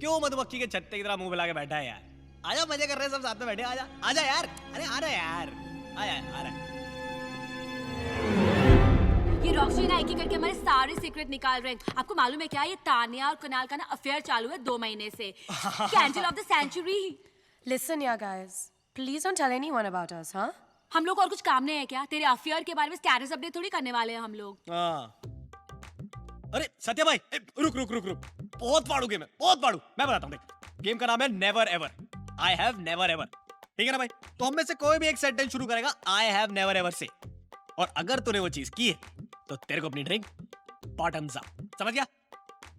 क्यों मधुमक्खी के छत्ते की तरह मुंह फैला के बैठा है यार? आजा, मजे कर रहे हैं सब साथ में बैठे, आजा आजा यार। अरे आ रहा यार, आया आ रहा। ये रॉक्सी ना एक एक करके हमारे सारे सीक्रेट निकाल रहे हैं। आपको मालूम है क्या, ये तानिया और कुणाल का ना अफेयर चालू है 2 महीने से। Candle of the century. Listen, yeah, guys. Please don't tell anyone about us, huh? हम लोग और कुछ काम नहीं है क्या? तेरे अफेयर के बारे में स्टेटस अपडेट थोड़ी करने वाले हैं हम लोग। अरे सत्या भाई, रुक रुक रुक रुक, बहुत पाड़ू गेम है, बहुत पाड़ू। मैं बताता हूँ, देख, गेम का नाम है never ever. I have never ever, ठीक है ना भाई? तो हम में से कोई भी एक सेंटेंस शुरू करेगा आई हैव नेवर एवर से, और अगर तूने वो चीज की है तो तेरे को अपनी ड्रिंक बॉटम्स अप, समझ गया?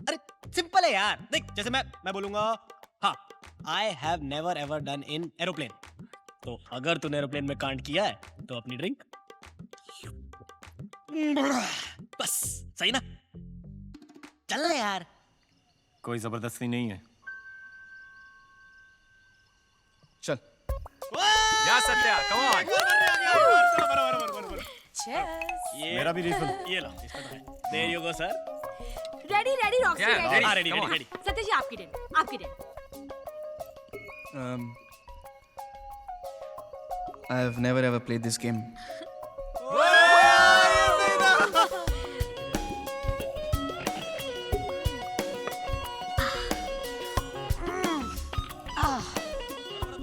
अरे सिंपल है यार। देख, जैसे मैं बोलूंगा हाँ, I have never ever done in aeroplane, तो अगर तूने एरोप्लेन में कांड किया है तो अपनी ड्रिंक बस, सही ना? चल ना यार, कोई जबरदस्ती नहीं है। चल या सत्या, कम ऑन। मेरा भी रिफिल। ये लो, there you go sir. Ready ready Roxy, Yeah, ready. Ready ready ready. Satish ji आपकी टर्न, आपकी turn. I have never ever played this game.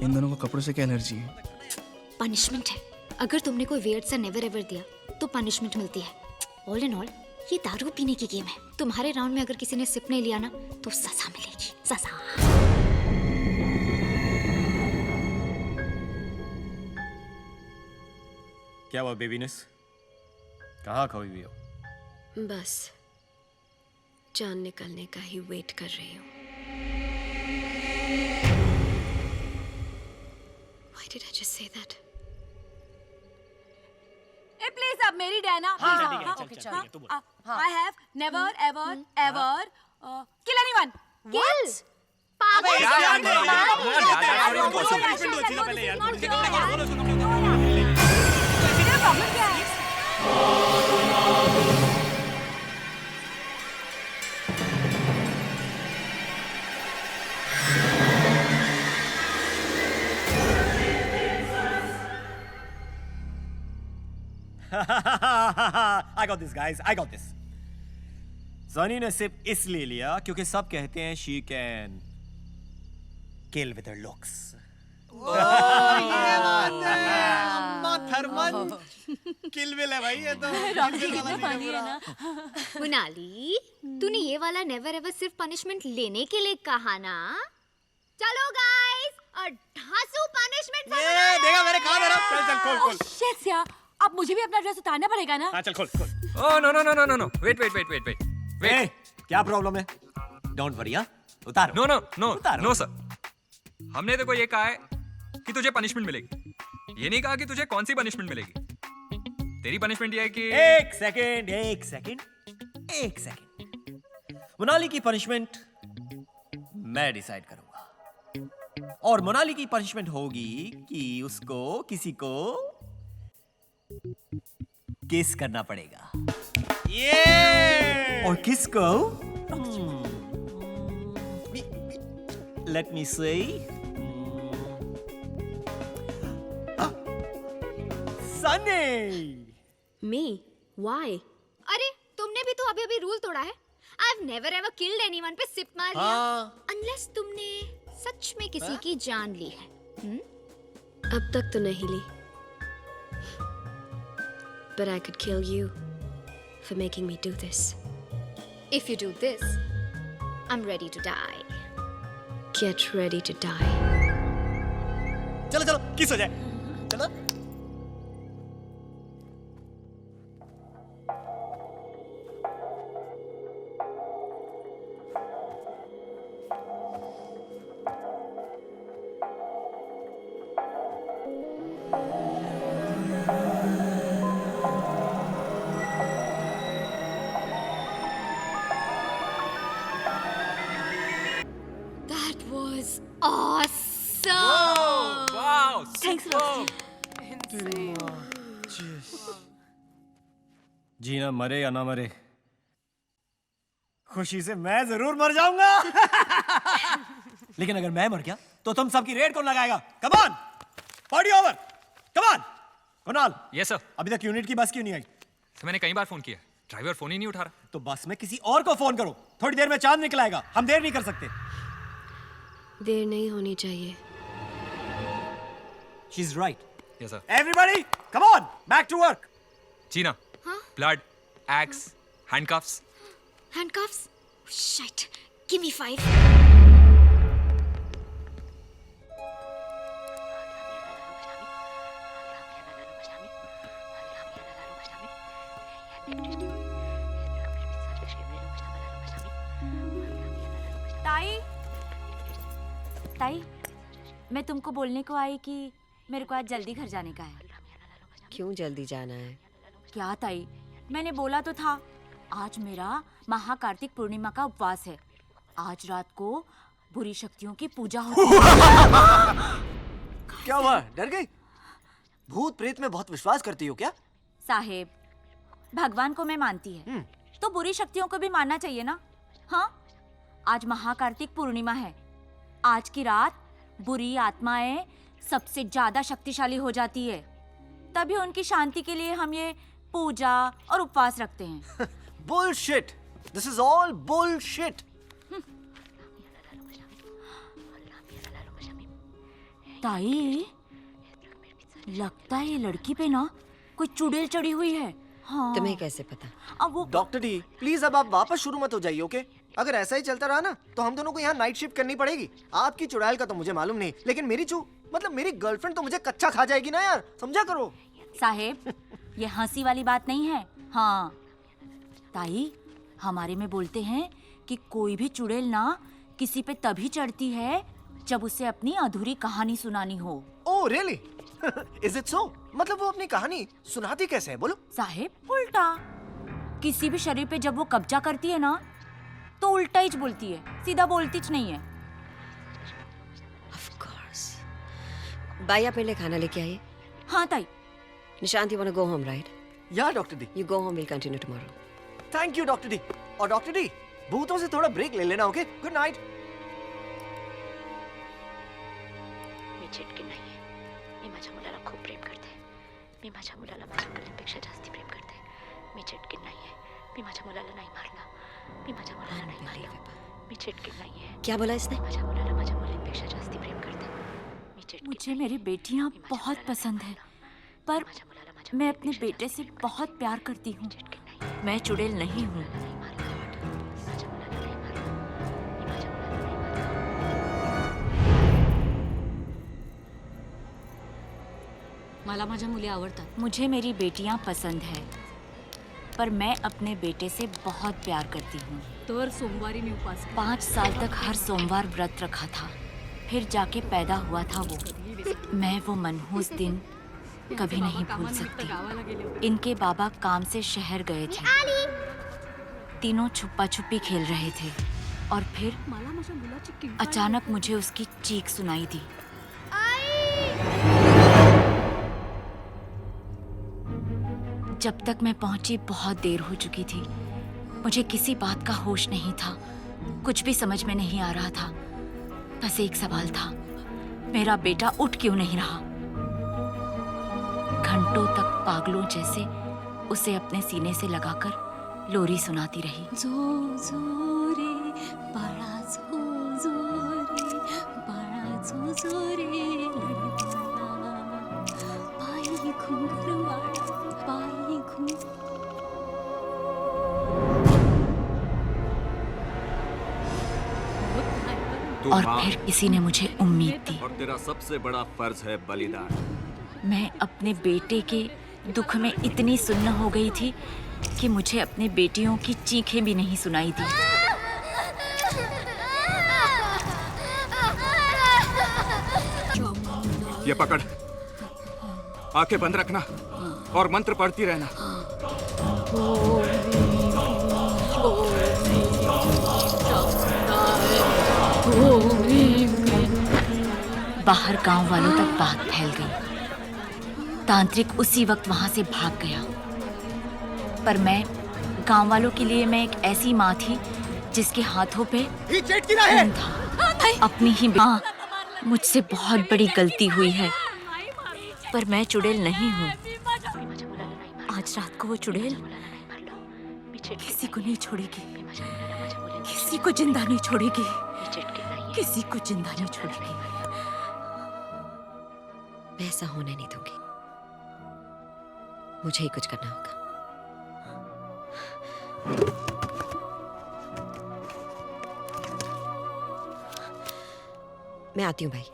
इन दोनों को कपड़ों से क्या एलर्जी है? पनिशमेंट है। अगर तुमने कोई वियर्ड सा नेवर एवर दिया तो पनिशमेंट मिलती है। ऑल इन ऑल ये दारू पीने की गेम है। तुम्हारे राउंड में अगर किसी ने सिप नहीं लिया ना तो सजा मिलेगी, सजा। क्या हुआ बेबीनेस? कहाँ खोई हुई हो? बस जान निकलने का ही वेट कर रही हूँ। Why did I just say that? A please अब मेरी डैना। हाँ, ठीक है, चल, चल, ठीक है, तू बोल। I have never ever ever kill anyone. Kill? यार, यार, यार, यार, यार, प्रॉब्लम क्या है? I got this, guys. I got this. Sunny ने सिर्फ इसलिए लिया क्योंकि सब कहते हैं she can kill with her looks. किलबिल है भाई ये तो। रॉक्सी कितनी फनी है ना। मुनाली, तूने ये वाला नेवर एवर सिर्फ पनिशमेंट लेने के लिए कहा ना? चलो गाइस, और धांसू पनिशमेंट। ये देखा मैंने कहा था। चल चल खोल खोल। शिट यार, अब मुझे भी अपना ड्रेस उतारना पड़ेगा ना। हाँ चल खोल खोल। Oh no no no no no no, wait. क्या प्रॉब्लम है? डोंट वरी, उतारो। No no no no sir, हमने देखो ये कहा है कि तुझे पनिशमेंट मिलेगी, ये नहीं कहा कि तुझे कौन सी पनिशमेंट मिलेगी। तेरी पनिशमेंट ये है कि एक सेकंड। मोनाली की पनिशमेंट मैं डिसाइड करूंगा, और मोनाली की पनिशमेंट होगी कि उसको किसी को किस करना पड़ेगा। ये और किसको? लेट मी से सनी। Me? Why? अरे तुमने भी तो अभी रूल तोड़ा है। I've never ever killed anyone पे सिप मार लिया। Unless तुमने सच में किसी की जान ली है। अब तक तो नहीं ली। But I could kill you for making me do this. If you do this, I'm ready to die. Get ready to die. चलो चलो किस हो जाए, चलो। जीना मरे या ना मरे, खुशी से मैं जरूर मर जाऊंगा। लेकिन अगर मैं मर गया तो तुम सबकी रेड कौन लगाएगा? Come on, party over, come on. Kunal, yes sir. अभी तक यूनिट की बस क्यों नहीं आई? सर मैंने कई बार फोन किया, ड्राइवर फोन ही नहीं उठा रहा। तो बस में किसी और को फोन करो, थोड़ी देर में चांद निकल आएगा, हम देर नहीं कर सकते। देर नहीं होनी चाहिए। She is right. Yes sir. Everybody come on, back to work. Jeena, blood, X, handcuffs. Handcuffs? Shit. Give me 5. ताई, ताई, मैं तुमको बोलने को आई कि मेरे को आज जल्दी घर जाने का है। क्यों जल्दी जाना है? क्या ताई, मैंने बोला तो था, आज मेरा महाकार्तिक पूर्णिमा का उपवास है। आज रात को बुरी शक्तियों की पूजा होगी। क्या हुआ, डर गई? भूत प्रेत में बहुत विश्वास करती हो क्या? साहेब, भगवान को मैं मानती है तो बुरी शक्तियों को भी मानना चाहिए ना। हाँ, आज महाकार्तिक पूर्णिमा है। आज की रात बुरी आत्माएं सबसे ज्यादा शक्तिशाली हो जाती है, तभी उनकी शांति के लिए हम ये पूजा और उपवास रखते हैं। Bullshit! This is all bullshit! ताई, लगता है ये लड़की पे ना कोई चुड़ैल चढ़ी हुई है। हाँ। तुम्हें कैसे पता? अब वो डॉक्टर डी, प्लीज अब आप वापस शुरू मत हो जाइए, ओके? अगर ऐसा ही चलता रहा ना तो हम दोनों को यहाँ नाइट शिफ्ट करनी पड़ेगी। आपकी चुड़ैल का तो मुझे मालूम नहीं, लेकिन मेरी गर्लफ्रेंड तो मुझे कच्चा खा जाएगी ना यार, समझा करो। साहेब, ये हंसी वाली बात नहीं है। हाँ ताई, हमारे में बोलते हैं कि कोई भी चुड़ैल ना किसी पे तभी चढ़ती है जब उसे अपनी अधूरी कहानी सुनानी हो। Oh really? Is it so? मतलब वो अपनी कहानी सुनाती कैसे है, बोलो? साहेब, उल्टा। किसी भी शरीर पे जब वो कब्जा करती है ना तो उल्टा ही बोलती है, सीधा बोलती च नहीं है। Of course. बाई, आप मेरे लिए खाना लेके आइए। हाँ ताई। Nishant, you wanna go home, right? Yeah, doctor D. You go home, we'll continue tomorrow. Thank you doctor D. और डॉक्टर डी, भूतों से थोड़ा ब्रेक ले लेना, ओके? Good night. मी चिटकी नाहीये. मी माझ्या मुलाला खूप प्रेम करते. मी माझ्या मुलाला माझ्या मुलींपेक्षा जास्त प्रेम करते. मी चिटकी नाहीये. मी माझ्या मुलाला नाही मारलं. मी माझ्या मुलाला नाही मारलं. मी चिटकी नाहीये. क्या बोला इसने? माझ्या मुलाला माझ्या मुलींपेक्षा जास्त प्रेम करते. मी चिटकी. मुझे मेरी बेटियां बहुत पसंद है, पर मैं अपने बेटे से बहुत प्यार करती हूँ। मैं चुड़ैल नहीं हूँ। मला माझ्या मुली आवडतात। मुझे मेरी बेटियां पसंद है, पर मैं अपने बेटे से बहुत प्यार करती हूँ। तो हर सोमवार में उपवास 5 साल तक हर सोमवार व्रत रखा था, फिर जाके पैदा हुआ था वो। मैं वो मनहूस दिन कभी नहीं भूल सकती। इनके बाबा काम से शहर गए थे, तीनों छुपा छुपी खेल रहे थे और फिर अचानक मुझे उसकी चीख सुनाई दी। जब तक मैं पहुंची बहुत देर हो चुकी थी। मुझे किसी बात का होश नहीं था, कुछ भी समझ में नहीं आ रहा था। बस एक सवाल था, मेरा बेटा उठ क्यों नहीं रहा? घंटों तक पागलों जैसे उसे अपने सीने से लगाकर लोरी सुनाती रही। जो जो रे बड़ा जो जो रे बड़ा जो जो रे पाई घुंघरवाड़ा पाई घुंघर। और फिर किसी ने मुझे उम्मीद दी। और तेरा सबसे बड़ा फर्ज है बलिदान। मैं अपने बेटे के दुख में इतनी सुन्न हो गई थी कि मुझे अपने बेटियों की चीखें भी नहीं सुनाई दी। ये पकड़, आंखें बंद रखना और मंत्र पढ़ती रहना। बाहर गांव वालों तक बात फैल गई। तांत्रिक उसी वक्त वहां से भाग गया। पर मैं गांव वालों के लिए मैं एक ऐसी माँ थी जिसके हाथों पे खून था। अपनी ही माँ, मुझसे बहुत बड़ी गलती हुई है, पर मैं चुड़ैल नहीं हूँ। आज रात को वो चुड़ैल किसी को नहीं छोड़ेगी, किसी को जिंदा नहीं छोड़ेगी, किसी को जिंदा नहीं छोड़ेगी। मैं ऐसा होने नहीं दूंगी। मुझे ही कुछ करना होगा। मैं आती हूँ भाई।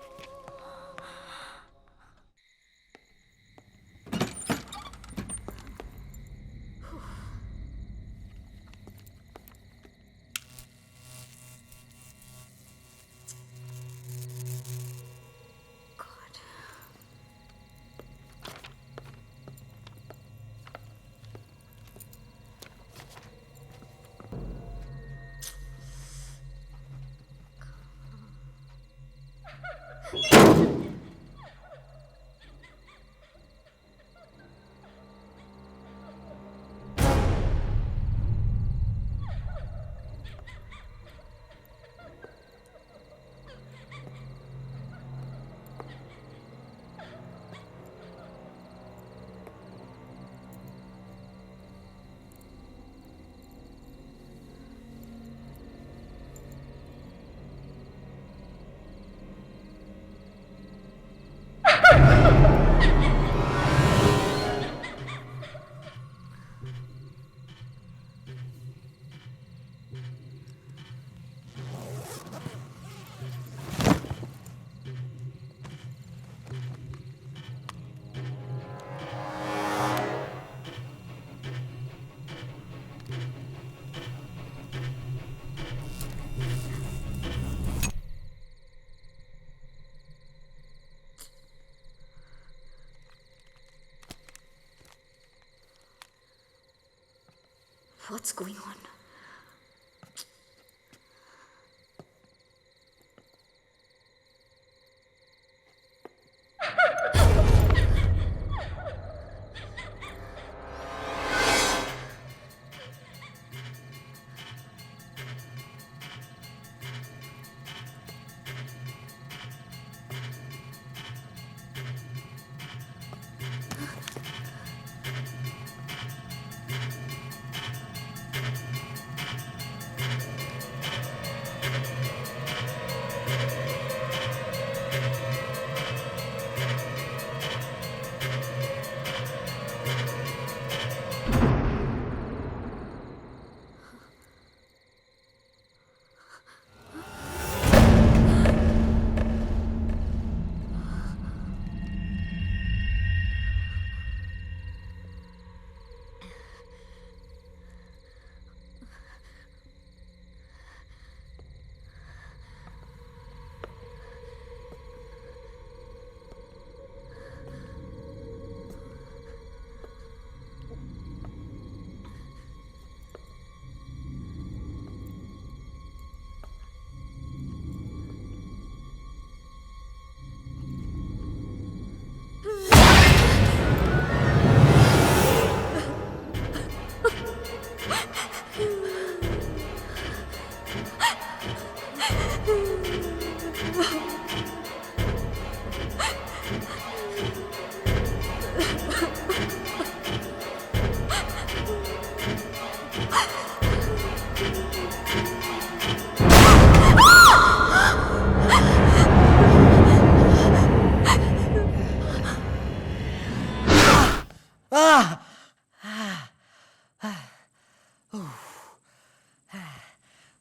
What's going on?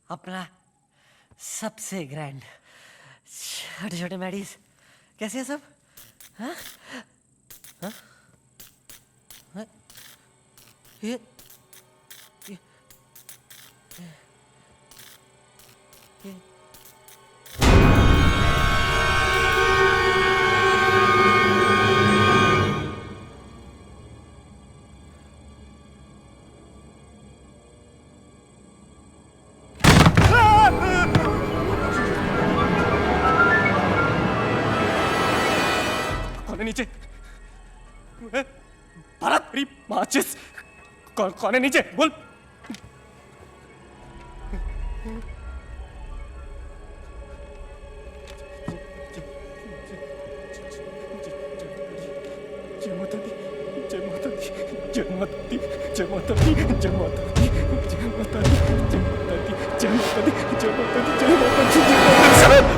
अपना सबसे ग्रैंड छोटे छोटे मैडीज कैसे है सब? हाँ? हाँ? हाँ? ये नीचे माचिस कौन है नीचे? बोल। जय माता दी, जय माता दी, जय माता दी, जय माता दी, जय माता दी, जय माता दी, जय माता दी, जय माता दी, जय माता दी, जय माता दी।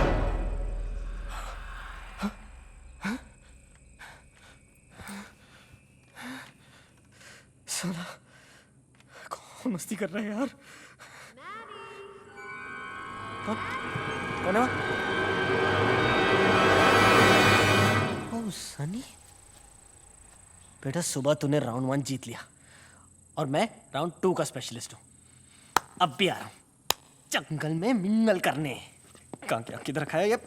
साला कौन मस्ती कर रहा है यार? कौन है? ओह सनी, बेटा सुबह तूने राउंड 1 जीत लिया और मैं राउंड 2 का स्पेशलिस्ट हूँ। अब भी आ रहा हूँ जंगल में मिंगल करने। कहाँ क्या किधर रखा है ये? और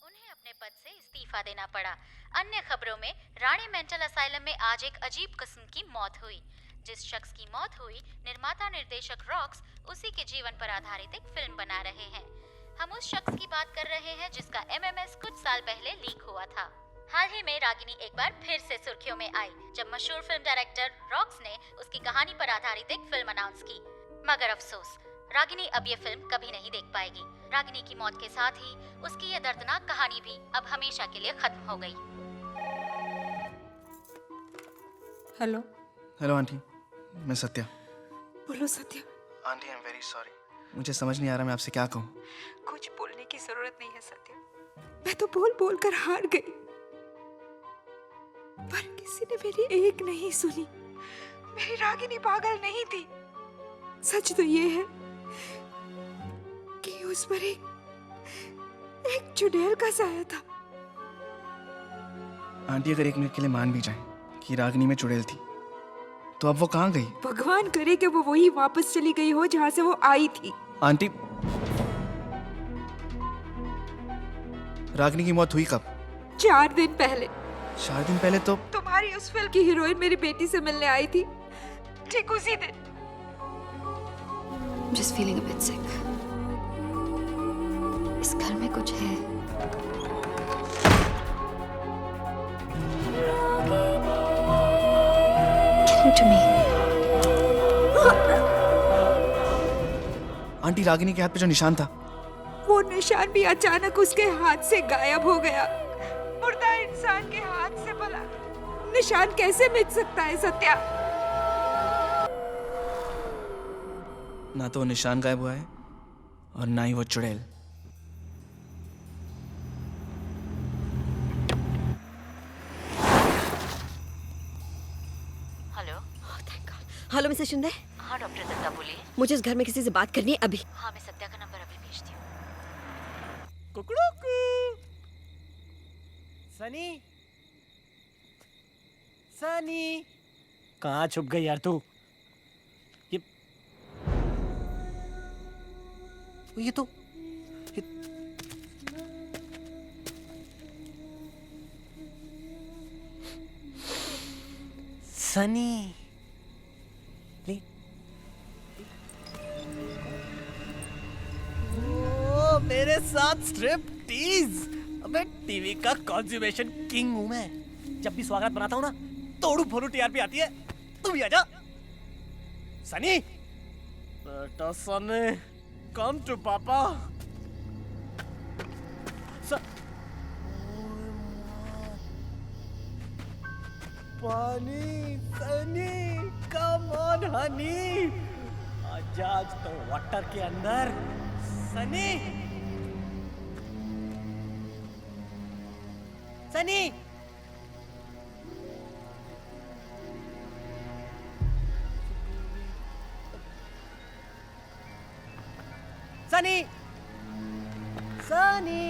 उन्हें अपने पद से इस्तीफा देना पड़ा। अन्य खबरों में रानी मेंटल असाइलम में आज एक अजीब किस्म की मौत हुई। जिस शख्स की मौत हुई, निर्माता निर्देशक रॉक्स उसी के जीवन पर आधारित एक फिल्म बना रहे हैं। हम उस शख्स की बात कर रहे हैं जिसका MMS कुछ साल पहले लीक हुआ था। हाल ही में रागिनी एक बार फिर से सुर्खियों में आई जब मशहूर फिल्म डायरेक्टर रॉक्स ने उसकी कहानी पर आधारित एक फिल्म अनाउंस की। मगर अफसोस, रागिनी अब ये फिल्म कभी नहीं देख पाएगी। रागिनी की मौत के साथ ही उसकी ये दर्दनाक कहानी भी अब हमेशा के लिए खत्म हो गई। हेलो। हेलो आंटी, मैं सत्या। बोलो Satya. Aunty I am very sorry, मुझे समझ नहीं आ रहा मैं आपसे क्या कहूँ। कुछ बोलने की जरूरत नहीं है सत्या, मैं तो बोल बोल कर हार गई, पर किसी ने मेरी एक नहीं सुनी। मेरी रागिनी पागल नहीं थी। सच तो ये है कि उस पर एक चुड़ैल का साया था। आंटी अगर एक मिनट के लिए मान भी जाए कि रागिनी में चुड़ैल थी, तो अब वो कहाँ गई? भगवान करे कि वो वही वापस चली गई हो जहाँ से वो आई थी। आंटी, रागिनी की मौत हुई कब? 4 दिन पहले। 4 दिन पहले तो तुम्हारी उस फिल्म की हीरोइन मेरी बेटी से मिलने आई थी, ठीक उसी दिन। Just feeling a bit sick. इस घर में कुछ है। Listen to me. Aunty, Ragini के हाथ पे जो निशान था, वो निशान भी अचानक उसके हाथ से गायब हो गया। मुर्दा इंसान के हाथ से भला निशान कैसे मिट सकता है सत्या? ना तो वो निशान गायब हुआ है और ना ही वो चुड़ैल। हेलो। Hello Mrs Shinde. हाँ डॉक्टर दत्ता बोलिए। मुझे इस घर में किसी से बात करनी है अभी। हाँ मैं सत्या का नंबर अभी भेजती हूँ। कुकड़ुकू। सनी, सनी, कहाँ छुप गई यार तू? ये तो सनी। ओ, मेरे साथ स्ट्रिप टीज। अबे टीवी का कॉन्ज्यूमेशन किंग हूं मैं। जब भी स्वागत बनाता हूं ना, तोड़ू फोड़ू टीआरपी आती है। तू भी आजा। सनी, बेटा सनी, come to papa. पानी, सनी, come on honey. आज तो वाटर के अंदर। Sunny, Sunny, Sunny, Sunny.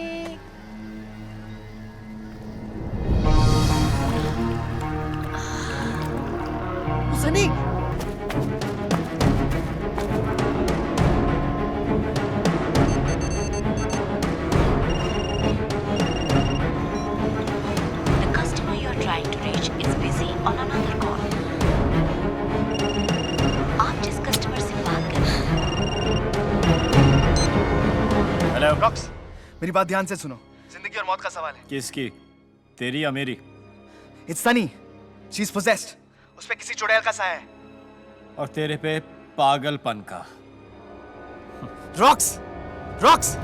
Sunny, The customer you are trying to reach is busy on another call. आप जिस कस्टमर से बात कर रहे हैं। हेलो रॉक्स, मेरी बात ध्यान से सुनो। जिंदगी और मौत का सवाल है। किसकी? तेरी या मेरी? It's Sunny. She is possessed. उस पे किसी चुड़ैल का साया है। और तेरे पे पागलपन का। Rocks, rocks.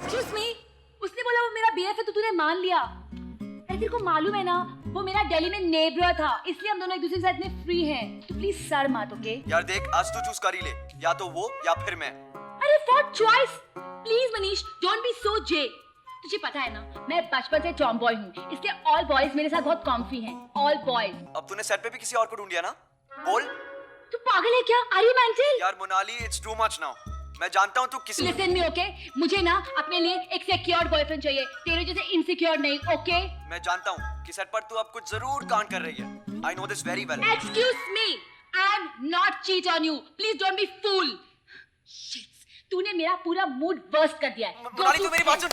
Excuse me, उसने बोला वो मेरा BF है तो तूने मान लिया। अरे तेरे को मालूम है ना वो मेरा दिल्ली में नेबर था, इसलिए हम दोनों एक दूसरे के साथ में फ्री हैं। तो प्लीज सर मत, ओके? यार देख, आज तू चूज कर ही ले, या तो वो या फिर मैं। अरे for choice please Manish, don't be so J. तुझे पता है ना मैं बचपन से टॉम बॉय हूँ, इसलिए ऑल बॉयज मेरे साथ बहुत कॉम्फी हैं। All boys. अब तूने सेट पे भी किसी और को ढूंढ लिया ना? बोल। तू पागल है क्या? Are you mental? यार Monali, it's too much now. मैं जानता हूँ तू किसी। Listen me, okay? मुझे ना अपने लिए एक सिक्योर बॉयफ्रेंड चाहिए, तेरे जैसे इनसिक्योर नहीं, ओके? मैं जानता हूँ कि सेट पर तू अब कुछ जरूर कांड कर रही है। I know this very well. Excuse me, I am not cheat on you, please don't be fool. तूने मेरा पूरा मूड वर्स्ट कर दिया है। मोनाली तू मेरी बात सुन।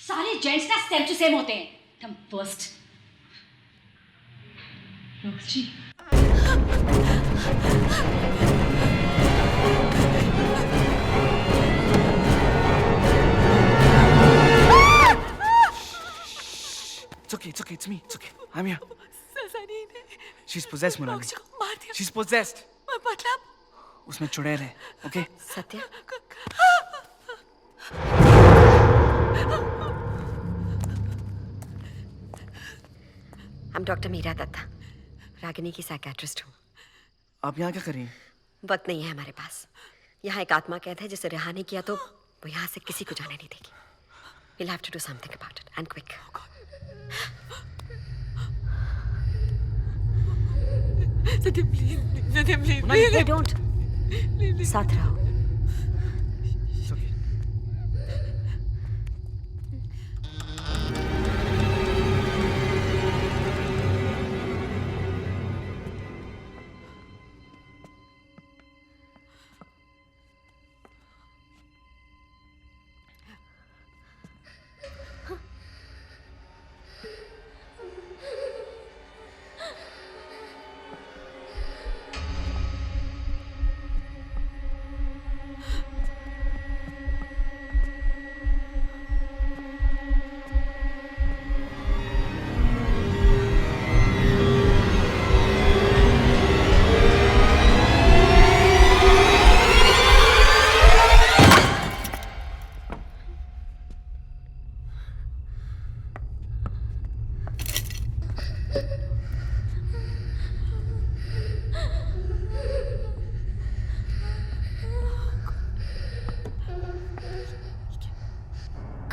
सारे जेंट्स ना सेम टू सेम होते हैं, तुम worst. It's okay, it's me, it's okay. I'm here. She's possessed, Monali. She's possessed. मतलब? उसमें चुड़ैल है, okay? Satya? I'm doctor Meera Datta, Ragini की साइकेट्रिस्ट हूँ। आप यहाँ क्या कर रही हैं? वक्त नहीं है हमारे पास। यहाँ एक आत्मा कैद है जिसे रिहा नहीं किया तो वो यहाँ से किसी को जाने नहीं देगी। We'll have to do something about it and quick. Satya please They don't. साथ रहो।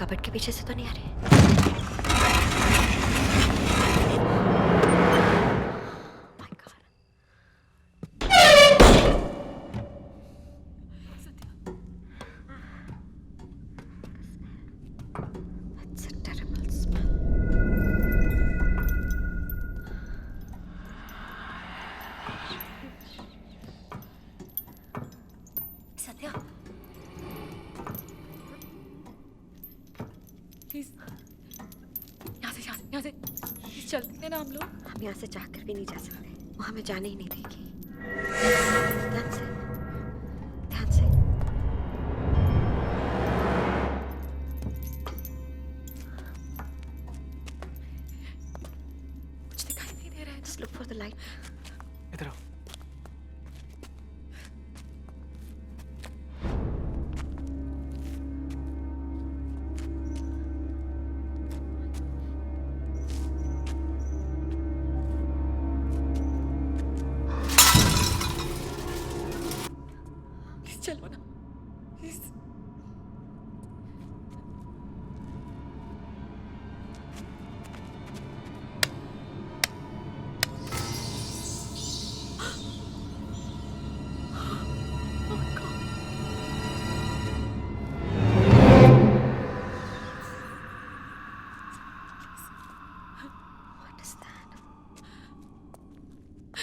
कबर्ड के पीछे से तो नहीं आ रहे। चलते हैं ना हम लोग। हम यहाँ से चाहकर भी नहीं जा सकते, वो हमें जाने ही नहीं देगी। ध्यान से, ध्यान से। कुछ दिखाई नहीं दे रहा है। Just look for the light. इधर आओ। चलो ना।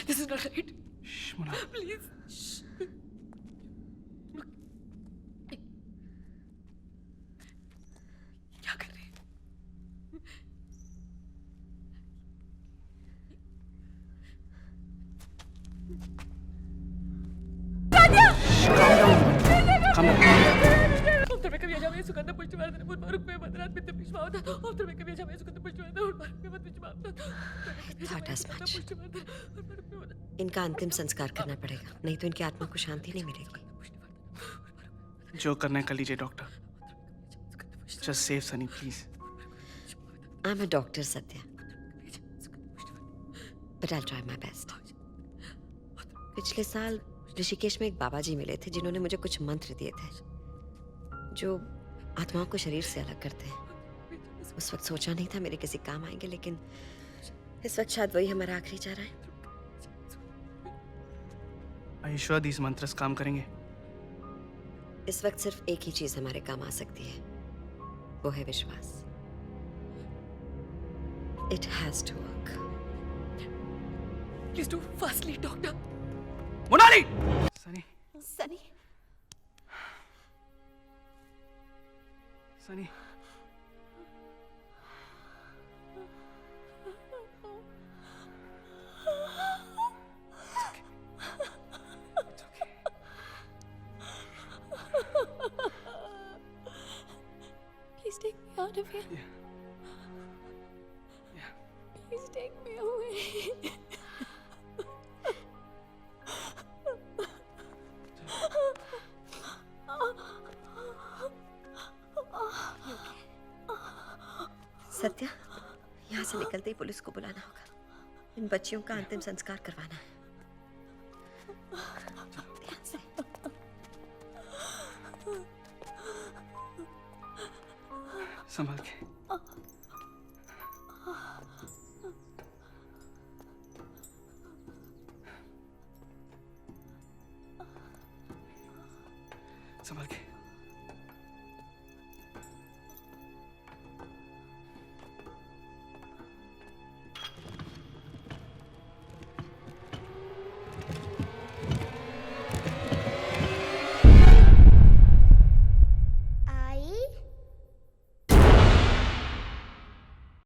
This is not right. Monali Please. क्या कर रहे हैं? Thought as much. इनका अंतिम संस्कार करना पड़ेगा, नहीं तो इनकी आत्मा को शांति नहीं मिलेगी। जो करना है कर लीजिए doctor. Just save Sunny, please. I'm a doctor, Satya. But I'll try my best. पिछले साल ऋषिकेश में एक बाबा जी मिले थे जिन्होंने मुझे कुछ मंत्र दिए थे जो आत्माओं को शरीर से अलग करते हैं। उस वक्त सोचा नहीं था मेरे किसी काम आएंगे, लेकिन इस वक्त शायद वही हमारा आखिरी चारा है। Are you sure these mantras काम करेंगे? इस वक्त सिर्फ एक ही चीज हमारे काम आ सकती है, वो है विश्वास। It has to work. Please do fastly, doctor. Monali! Sunny, Sunny. Sunny, Please take me out of here. Please take me away. Satya, यहाँ से निकलते ही पुलिस को बुलाना होगा। इन बच्चियों का अंतिम संस्कार करवाना है। ध्यान से। संभाल के। संभाल के।